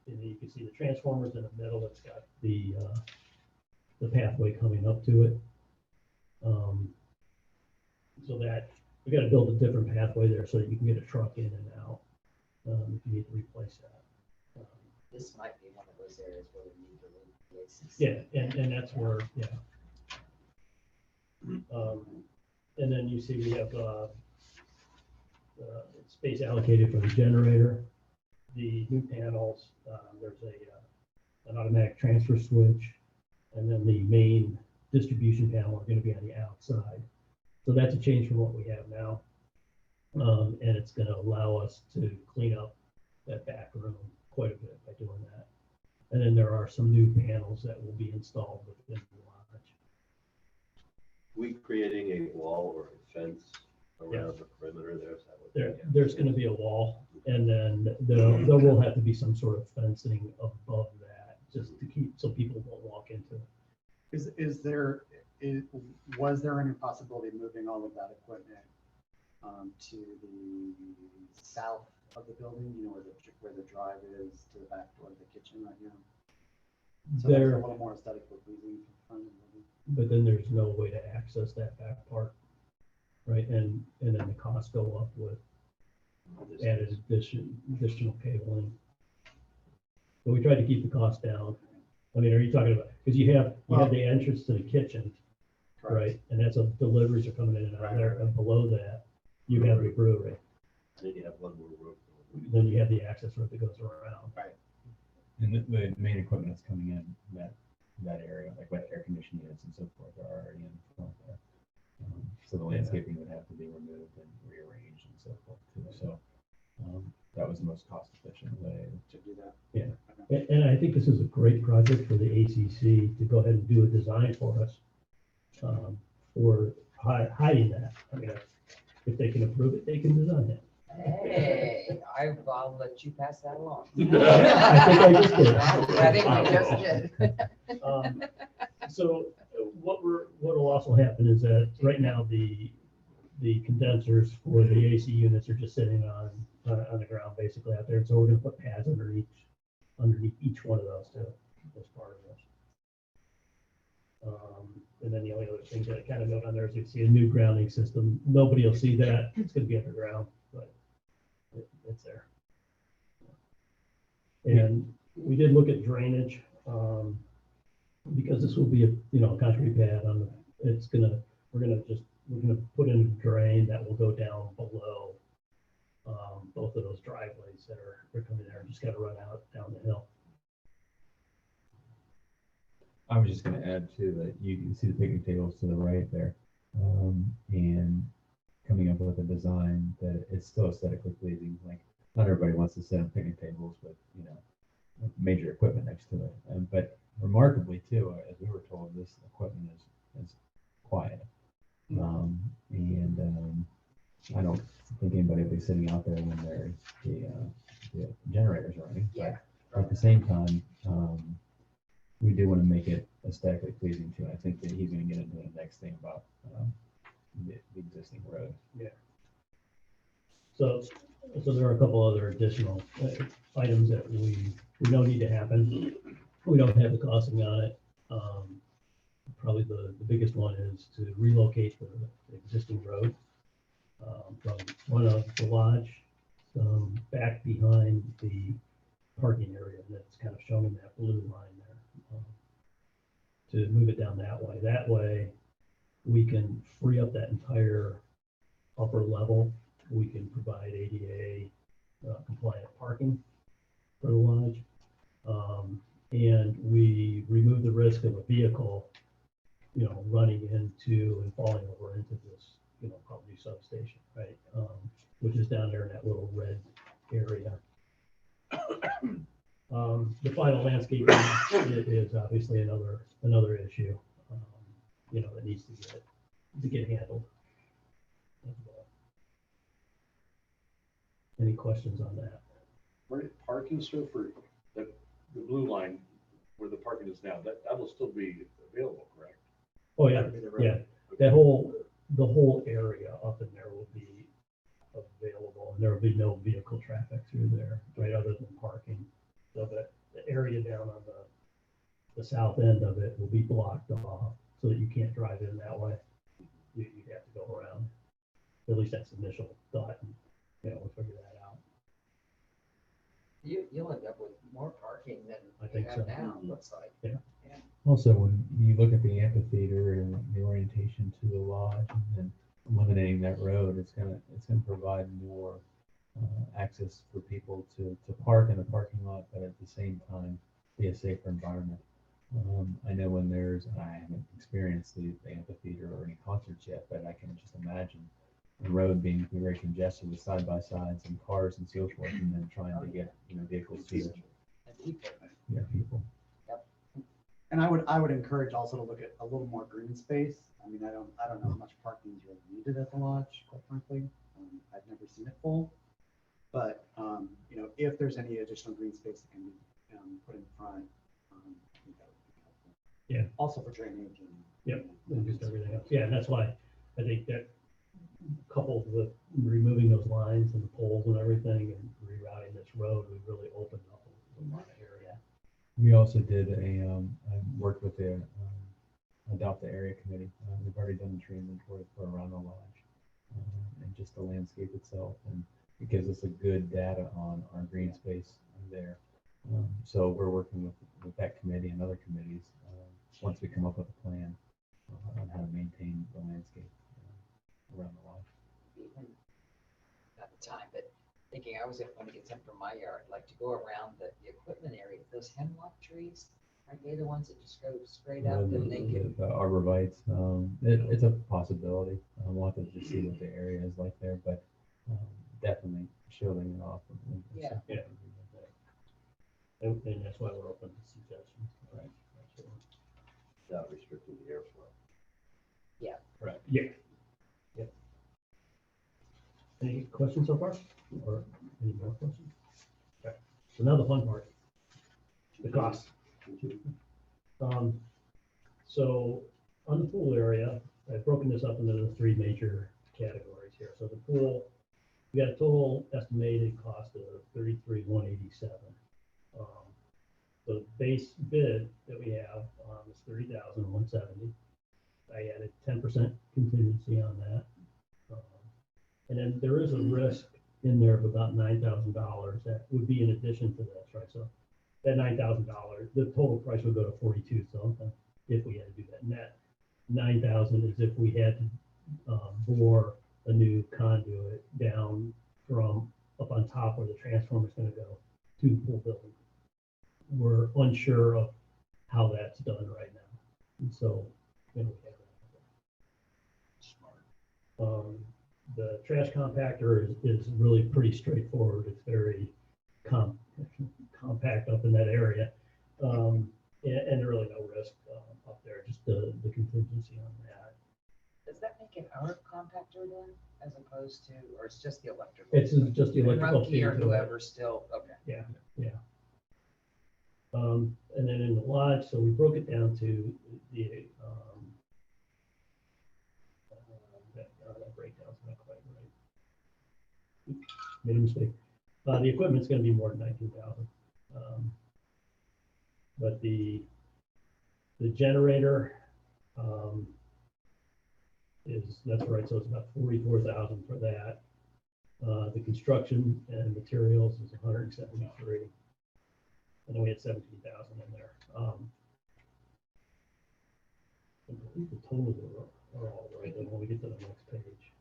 And you can see the transformers in the middle, it's got the pathway coming up to it. So that, we gotta build a different pathway there so that you can get a truck in and out, if you need to replace that. This might be one of those areas where we need to leave the ACC. Yeah, and that's where, yeah. And then you see we have, space allocated for the generator, the new panels, there's an automatic transfer switch, and then the main distribution panel are gonna be on the outside. So that's a change from what we have now. And it's gonna allow us to clean up that back room quite a bit by doing that. And then there are some new panels that will be installed within the lodge. We creating a wall or a fence around the perimeter there, is that what? There's gonna be a wall, and then there will have to be some sort of fencing above that, just to keep, so people won't walk into it. Was there any possibility of moving all of that equipment to the south of the building, you know, where the drive is to the back door of the kitchen right now? So that's a There, little more aesthetically pleasing from the front of the building. but then there's no way to access that back part, right? And then the costs go up with added additional cabling. But we tried to keep the cost down. I mean, are you talking about, because you have the entrance to the kitchen, right? And that's deliveries are coming in and out there, and below that, you have the brewery. Then you have one more room. Then you have the access road that goes around. And the main equipment that's coming in that area, like wet air conditioning units and so forth, are already in front there. So the landscaping would have to be removed and rearranged and so forth too. So that was the most cost efficient way To do that. Yeah. And I think this is a great project for the ACC to go ahead and do a design for us, for hiding that. I mean, if they can approve it, they can design it. Hey, I'll let you pass that along. I think I just did. I think we just did. So what will also happen is that right now the condensers for the AC units are just sitting on the ground basically out there. So we're gonna put pads underneath each one of those too, as part of this. And then the only other thing that I kind of note on there is you see a new grounding system. Nobody will see that. It's gonna be underground, but it's there. And we did look at drainage, because this will be a concrete pad on the, we're gonna put in a drain that will go down below both of those driveways that are coming there. Just gotta run out down the hill. I was just going to add too that you can see the picnic tables to the right there, and coming up with a design that it's still aesthetically pleasing. Like not everybody wants to sit on picnic tables with major equipment next to it, but remarkably too, as we were told, this equipment is quiet, and I don't think anybody will be sitting out there when the generators are running. Yeah. But at the same time, we do want to make it aesthetically pleasing too. I think that he's going to get into the next thing about the existing road. So So there are a couple other additional items that we know need to happen. We don't have the costing on it. Probably the biggest one is to relocate the existing road from one of the lodge back behind the parking area that's kind of shown in that blue line there. To move it down that way. That way, we can free up that entire upper level. We can provide ADA compliant parking for the lodge. And we remove the risk of a vehicle, running into and falling over into this, probably substation, right? Which is down there in that little red area. The final landscaping is obviously another issue, that needs to get handled. Any questions on that? Where parking, so for the blue line, where the parking is now, that will still be available, correct? Oh, yeah, That'd be the road. yeah. The whole area up in there will be available, and there will be no vehicle traffic through there, right, other than parking. So the area down on the south end of it will be blocked off so that you can't drive in that way. You have to go around. At least that's the initial thought, and, we'll figure that out. You'll end up with more parking than I you think have so. now, it looks like. Also, when you look at the amphitheater and the orientation to the lodge and then eliminating that road, it's gonna provide more access for people to park in the parking lot, but at the same time, be a safer environment. I know I haven't experienced the amphitheater or any concerts yet, but I can just imagine the road being very congested with side by sides and cars and so forth, and then trying to get, vehicles here. And people, People. And I would encourage also to look at a little more green space. I mean, I don't know how much parking is really needed at the lodge, quite frankly. I've never seen it full. But, if there's any additional green space that can be put in front, I think that would be helpful. Yeah. Also for drainage and. Yep, and just everything else. Yeah, and that's why I think that coupled with removing those lines and the poles and everything and rerouting this road, we really opened up a lot of area. We also did I worked with the Adopt the Area Committee. We've already done the tree inventory for around the lodge and just the landscape itself. And it gives us a good data on our green space there. So we're working with that committee and other committees once we come up with a plan on how to maintain the landscape around the lodge. even at the time, but thinking I was going to get some from my yard, like to go around the equipment area, those hemlock trees, aren't they the ones that just go straight up and they can? The arborvitaes, it's a possibility. We'll have to just see what the area is like there, but definitely shielding it off. Yeah. Yeah. And that's why we're open to suggestions. Right. Absolutely. Without restricting the airflow. Right. Yeah. Yep. Any questions so far? Or any more questions? Okay. So now the fun part. The cost. So on the pool area, I've broken this up into the three major categories here. So the pool, we got a total estimated cost of $33,187. The base bid that we have is $30,170. I added 10% contingency on that. And then there is a risk in there of about $9,000 that would be in addition to this, right? So that $9,000, the total price would go to 42 something if we had to do that. And that 9,000 is if we had to bore a new conduit down from up on top where the transformer is going to go to the pool building. We're unsure of how that's done right now. And so, we have that. The trash compactor is really pretty straightforward. It's very compact up in that area. And there's really no risk up there, just the contingency on that. Does that make it our compactor then, as opposed to, or it's just the electrical? It's just the electrical. Rumpke or feed to it. whoever still, okay. Yeah. And then in the lodge, so we broke it down to the that breakdown's not quite right. made a mistake. The equipment's gonna be more than 19,000. But the generator, that's right, so it's about 44,000 for that. The construction and materials is 173. And then we had 17,000 in there. I believe the totals are all right, then when we get to the next page.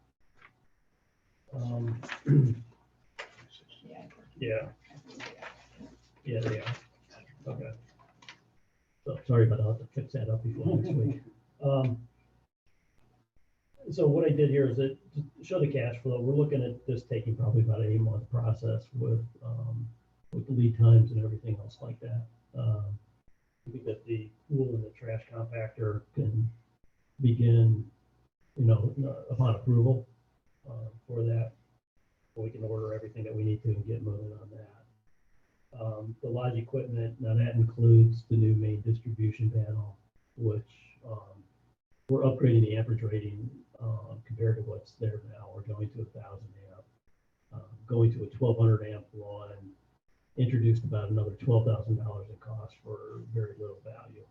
Yeah, yeah, they are. Okay. So sorry, but I'll have to fix that up before next week. So what I did here is that to show the cash flow, we're looking at this taking probably about an 8-month process with the lead times and everything else like that. I think that the pool and the trash compactor can begin, upon approval for that. We can order everything that we need to and get moving on that. The lodge equipment, now that includes the new main distribution panel, which we're upgrading the amperage rating compared to what's there now. We're going to 1,000 amp, going to a 1,200 amp one, introduced about another $12,000 in cost for very little value.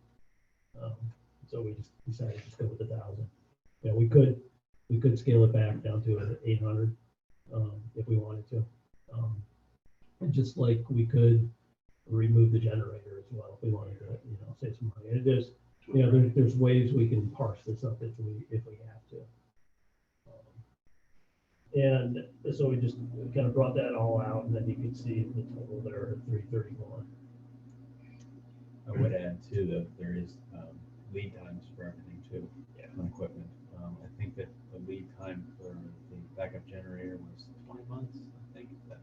So we just decided to just go with 1,000. Yeah, we could scale it back down to 800 if we wanted to. And just like we could remove the generator as well if we wanted to, save some money. And it is, there's ways we can parse this up if we have to. And so we just kind of brought that all out, and then you can see the total there at 331. I would add too that there is lead times for everything too, on equipment. I think that the lead time for the backup generator was 20 months. I think that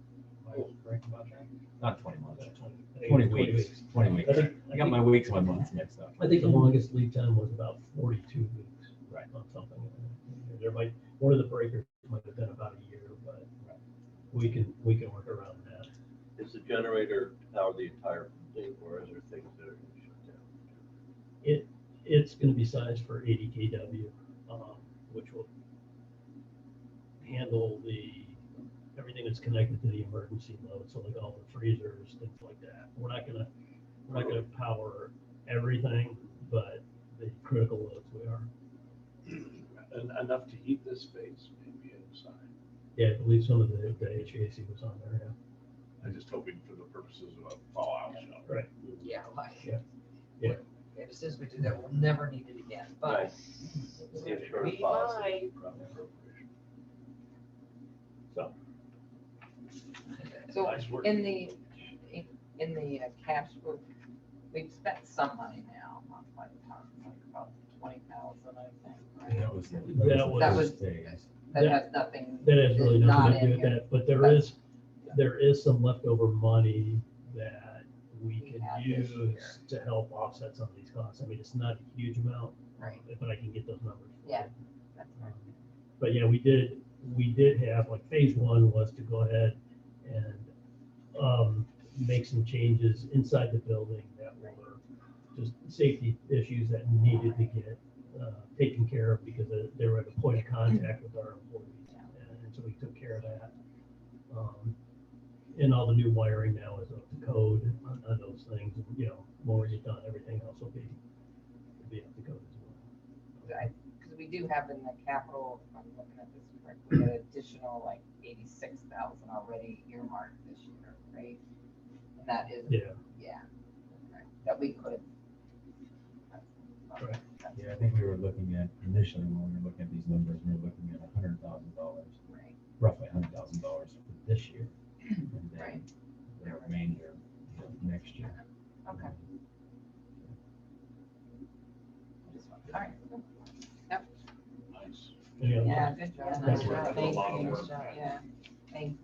am I correct about that? Not 20 months. 20 weeks. 20 weeks. I got my weeks and my months mixed up. I think the longest lead time was about 42 weeks. Right. On something. One of the breakers might have been about a year, but we can work around that. Is the generator to power the entire thing, or is there things that are going to shut down? It's going to be sized for 80 kW, which will handle everything that's connected to the emergency load. So like all the freezers, things like that. We're not gonna power everything, but the critical loads we are. And enough to heat this space, maybe inside. Yeah, I believe some of the HVAC was on there. I'm just hoping for the purposes of a fallout shelter. Right. Yeah, like. Yeah. And as soon as we do that, we'll never need it again, but. Right. The insurance We policy. So So Nice work. in the cash, we've spent some money now, not quite a ton, like about 20,000, I think, right? That was That was- phase. That has nothing. that has really is not nothing to do in with here. that, but there is some leftover money that we We can have this year. use to help offset some of these costs. I mean, it's not a huge amount, Right, but I can get those numbers. for yeah. you. That's right. But yeah, we did have, like, phase one was to go ahead and make some changes inside the building that were just safety issues that needed to get taken care of because they were at a point of contact with our employees. And so we took care of that. And all the new wiring now is up to code on those things. When we get done, everything else will be up to code as well. Because we do have in the capital, if I'm looking at this correctly, an additional like 86,000 already earmarked this year, right? And that is, Yeah. okay, that we could. Right. Yeah, I think we were looking at, initially when we were looking at these numbers, we were looking at $100,000, Right, roughly $100,000 for this year. And then right, the remainder next year. okay. All right, Nice. Any other- yeah, good job. Thank Nice you. job. That's a Thank lot of you. work. Yeah, thank you.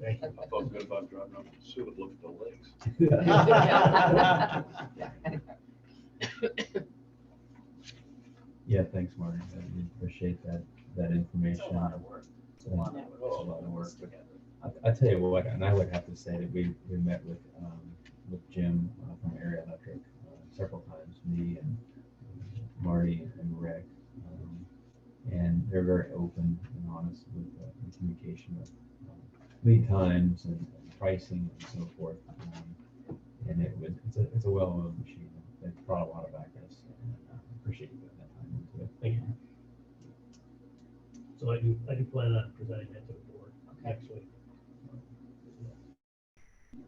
Thank I felt good about driving up to Sioux and looking at the lakes. Yeah, thanks, Marty. We appreciate that information. It's a lot of work. It's a lot of work. I tell you what, and I would have to say that we met with Jim from Area Electric several times, me and Marty and Rick. And they're very open and honest with the communication of lead times and pricing and so forth. And it's a well-oiled machine. It brought a lot of backups. And appreciate you putting that time into it. Thank you. So I do plan on presenting that to the board next week.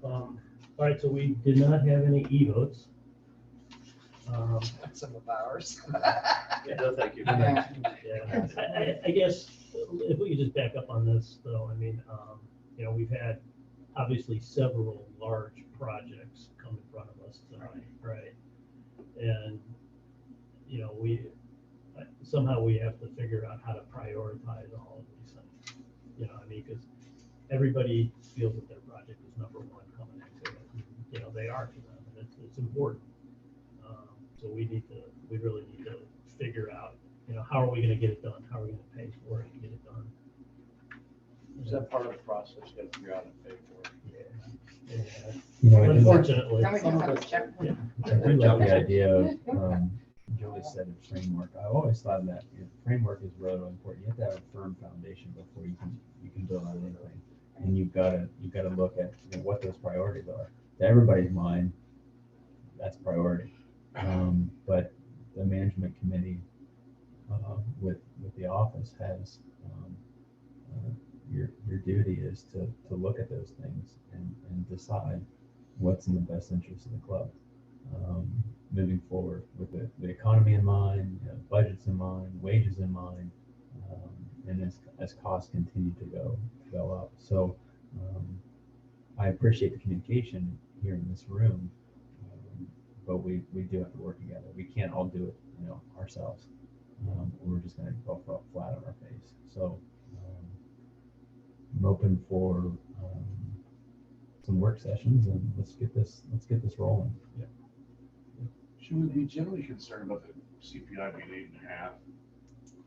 All right, so we did not have any e-votes. Some of ours. Yeah, no, thank you. Yeah. Yeah, I guess if we could just back up on this, though, I mean, you know, we've had obviously several large projects come in front of us tonight, right? And, you know, somehow we have to figure out how to prioritize all of these things. You know, I mean, because everybody feels that their project is number one coming into it. And, you know, they are to them, and it's important. So we really need to figure out, you know, how are we going to get it done? How are we going to pay for it to get it done? Is that part of the process, you got to figure out and pay for it? Yeah. You know, I do like- Unfortunately. Then we don't have a check. Yeah. I do like the idea of, Julie said a framework. I always thought that framework is really important. You have to have a firm foundation before you can build on anything. And you've got to look at, you know, what those priorities are. To everybody's mind, that's priority. But the management committee with the office has your duty is to look at those things and decide what's in the best interest of the club moving forward with the economy in mind, you know, budgets in mind, wages in mind, and as costs continue to go up. So I appreciate the communication here in this room. But we do have to work together. We can't all do it, you know, ourselves. We're just going to go flat on our face. So I'm open for some work sessions, and let's get this rolling. Yeah. Should we be generally concerned about the CPI being 8.5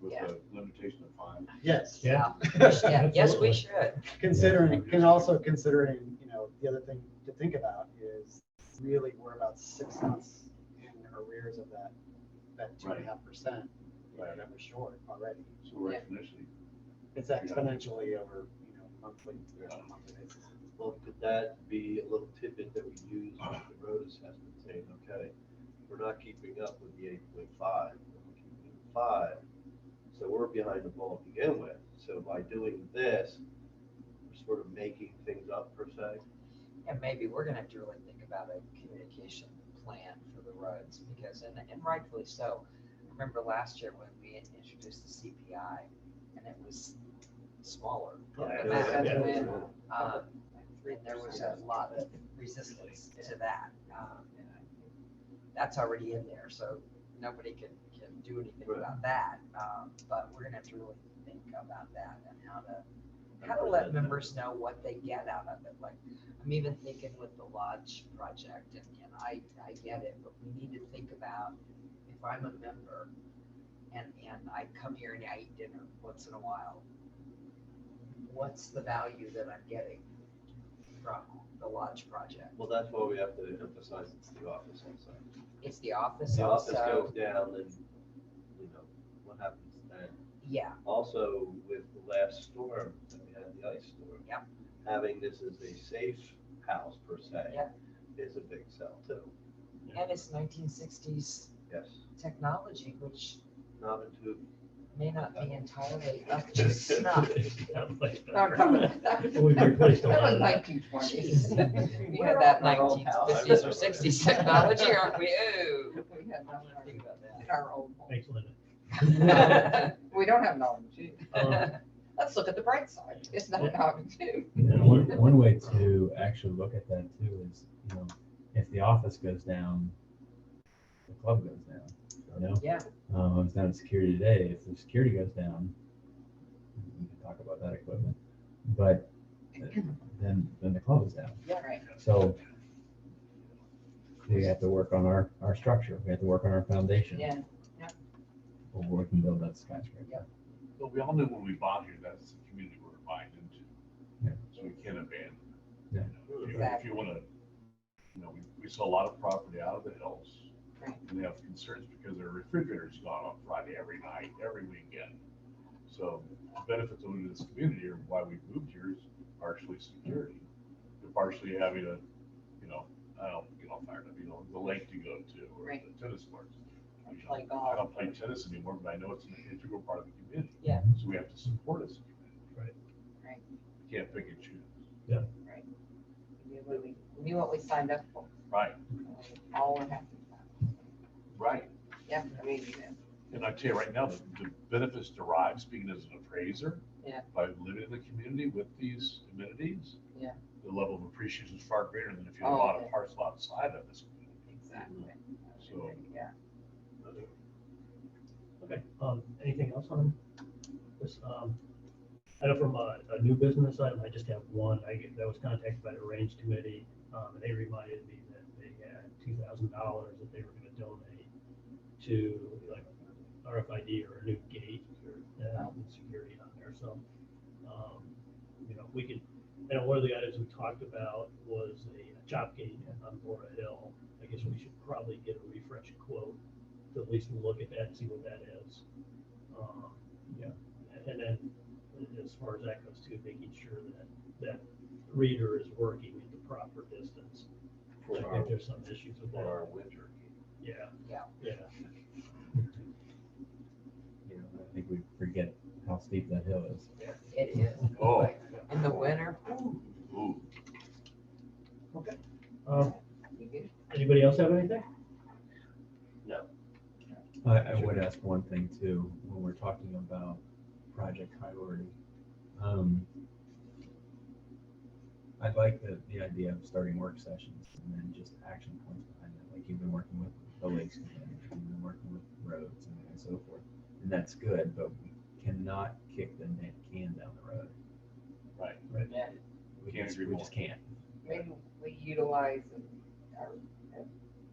with Yeah. the limitation of 5? Yes. Yeah. Yeah, yes, we Absolutely. should. Considering, and also considering, you know, the other thing to think about is really we're about 6 months in arrears of that 2.5%, Right. that we're short already. So we're Yeah. initially, It's exponentially over, you know, monthly basis. Well, could that be a little tidbit that we use with the road assessment, saying, okay, we're not keeping up with the 8.5, we're keeping 5, so we're behind the ball to begin with. So by doing this, we're sort of making things up per se. And maybe we're gonna have to really think about a communication plan for the roads, because, and rightfully so. I remember last year when we introduced the CPI, and it was smaller. And there was a lot of resistance to that. And that's already in there, so nobody can do anything about that. But we're gonna have to really think about that and how to let members know what they get out of it. Like, I'm even thinking with the lodge project, and I get it, but we need to think about if I'm a member and I come here and I eat dinner once in a while, what's the value that I'm getting from the lodge project? Well, that's why we have to emphasize it's the office also. It's the office The office also. goes down, then, you know, what happens then? Yeah, Also, with the last storm, that we had the ice storm. Yep. Having this as a safe house per se Yep. is a big sell too. and it's 1960s Yes, technology, which not into. may not be entirely up to snuff. We've replaced a That lot was of that. 1920s. We We're had that that in our old house. 1950s or 60s technology, aren't we? Ooh. We had that Think about in our old home. Thanks, Linda. We don't have knowledge. Um, Let's look at the bright side. It's not knowledge too. And one way to actually look at that too is, you know, if the office goes down, the club goes down, you know? Yeah. I was down at security today. If the security goes down, we can talk about that equipment, but then the club is down. Yeah, right. So we have to work on our structure. We have to work on our foundation. Yeah. Before we can build that skyscraper. Yep. but we all knew when we bought here, that's the community we're buying into. Yeah. So we can't abandon Yeah. it. You know, if you wanna, you know, we saw a lot of property out of the hills. Right. And they have concerns because their refrigerator's gone on Friday every night, every weekend. So the benefits of moving to this community or why we moved here is partially security. We're partially having a, you know, I don't get all fired up, you know, the lake to go to or Right. the tennis courts. You know, Play golf. I don't play tennis anymore, but I know it's an integral part of the community. Yeah. So we have to support it as a community. Right. We can't pick and choose. We knew what we signed up for. Right, All we're happy about. right. Yeah, I mean, And I tell you right now, the benefits derived, speaking as an appraiser. Yeah. By living in the community with these amenities. Yeah. The level of appreciation is far greater than if you Oh, have a lot yeah. of parcel outside of this community. exactly. So. Yeah. Okay, anything else on this? I know from a new business item, I just have one. I was contacted by the range committee, and they reminded me that they had $2,000 that they were gonna donate to like RFID or a new gate or and security on there. So, you know, we could, I know one of the items we talked about was a chop gate on Bora Hill. I guess we should probably get a refresh quote to at least look at that and see what that is. Yeah, and then as far as that goes too, making sure that that reader is working at the proper distance. I think there's some issues with For that. our winter. Yeah. Yeah. Yeah. You know, I think we forget how steep that hill is. It is. Oh. In the winter, Ooh. Okay. You good? Anybody else have anything? I would ask one thing too, when we're talking about project priority. I like the idea of starting work sessions and then just action points behind it. Like you've been working with the lakes, community, you've been working with roads and so forth. And that's good, but we cannot kick the can down the road. Right. Yeah. We Can't just, agree we more. just can't. Maybe we utilize our,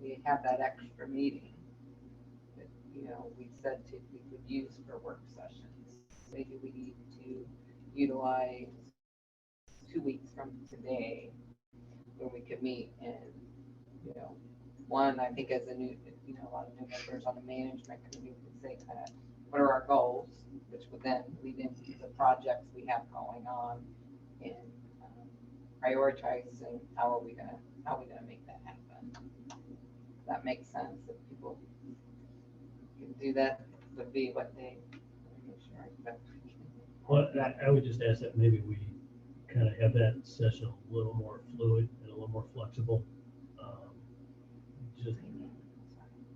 we have that extra meeting that, you know, we said we would use for work sessions. Maybe we need to utilize 2 weeks from today where we could meet and, you know, one, I think as a new, you know, a lot of new members on the management committee could say kind of, what are our goals? Which would then lead into the projects we have going on and prioritizing how are we gonna make that happen. That makes sense. If people can do that, would be what they. Well, I would just ask that maybe we kind of have that session a little more fluid and a little more flexible. Just,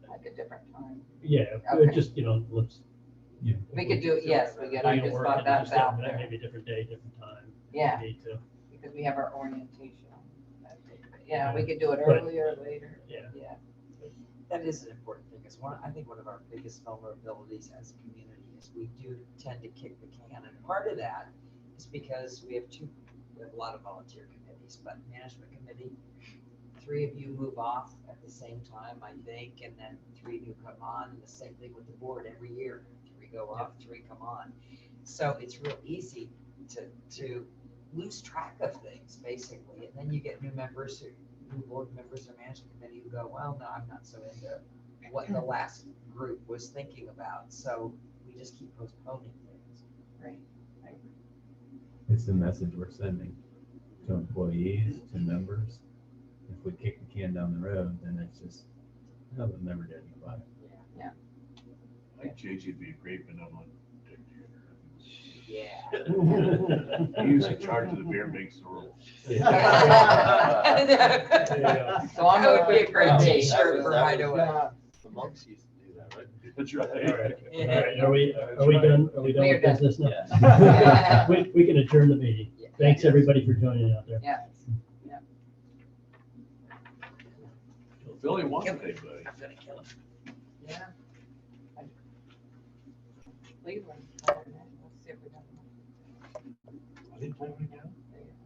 Like a different time. yeah, Okay. just, you know, let's. We could do it, yes, we could. I just thought that's out there. Maybe a different day, different time. Yeah. We need to, Because we have our orientation on that day. But yeah, we could do it But- earlier, later. yeah. Yeah. that is an important thing. It's I think one of our biggest vulnerabilities as a community is we do tend to kick the can. And part of that is because we have a lot of volunteer committees, but management committee, 3 of you move off at the same time, I think, and then 3 new come on, and the same thing with the board every year. 3 go off, 3 come on. So it's real easy to lose track of things, basically. And then you get new board members or management committee who go, well, no, I'm not so into what the last group was thinking about. So we just keep postponing things. Right. It's the message we're sending to employees, to members. If we kick the can down the road, then it's just, no, they'll never do anything about it. Yeah. I think JJ would be a great benevolent dictator. Yeah. He's in charge of the beer, makes the rules. Yeah. So I'm That would be a great Wow. t-shirt for That was- Hideaway. The monks used to do that, right? That's All right, right. all right, are we done? Are we done We are with done. business now? Yeah. We can adjourn the meeting. Yeah. Thanks, everybody, for joining out there. Yeah. Billy won today, buddy. I'm gonna kill him. Yeah. Cleveland. Let's see if we got. I didn't play right now.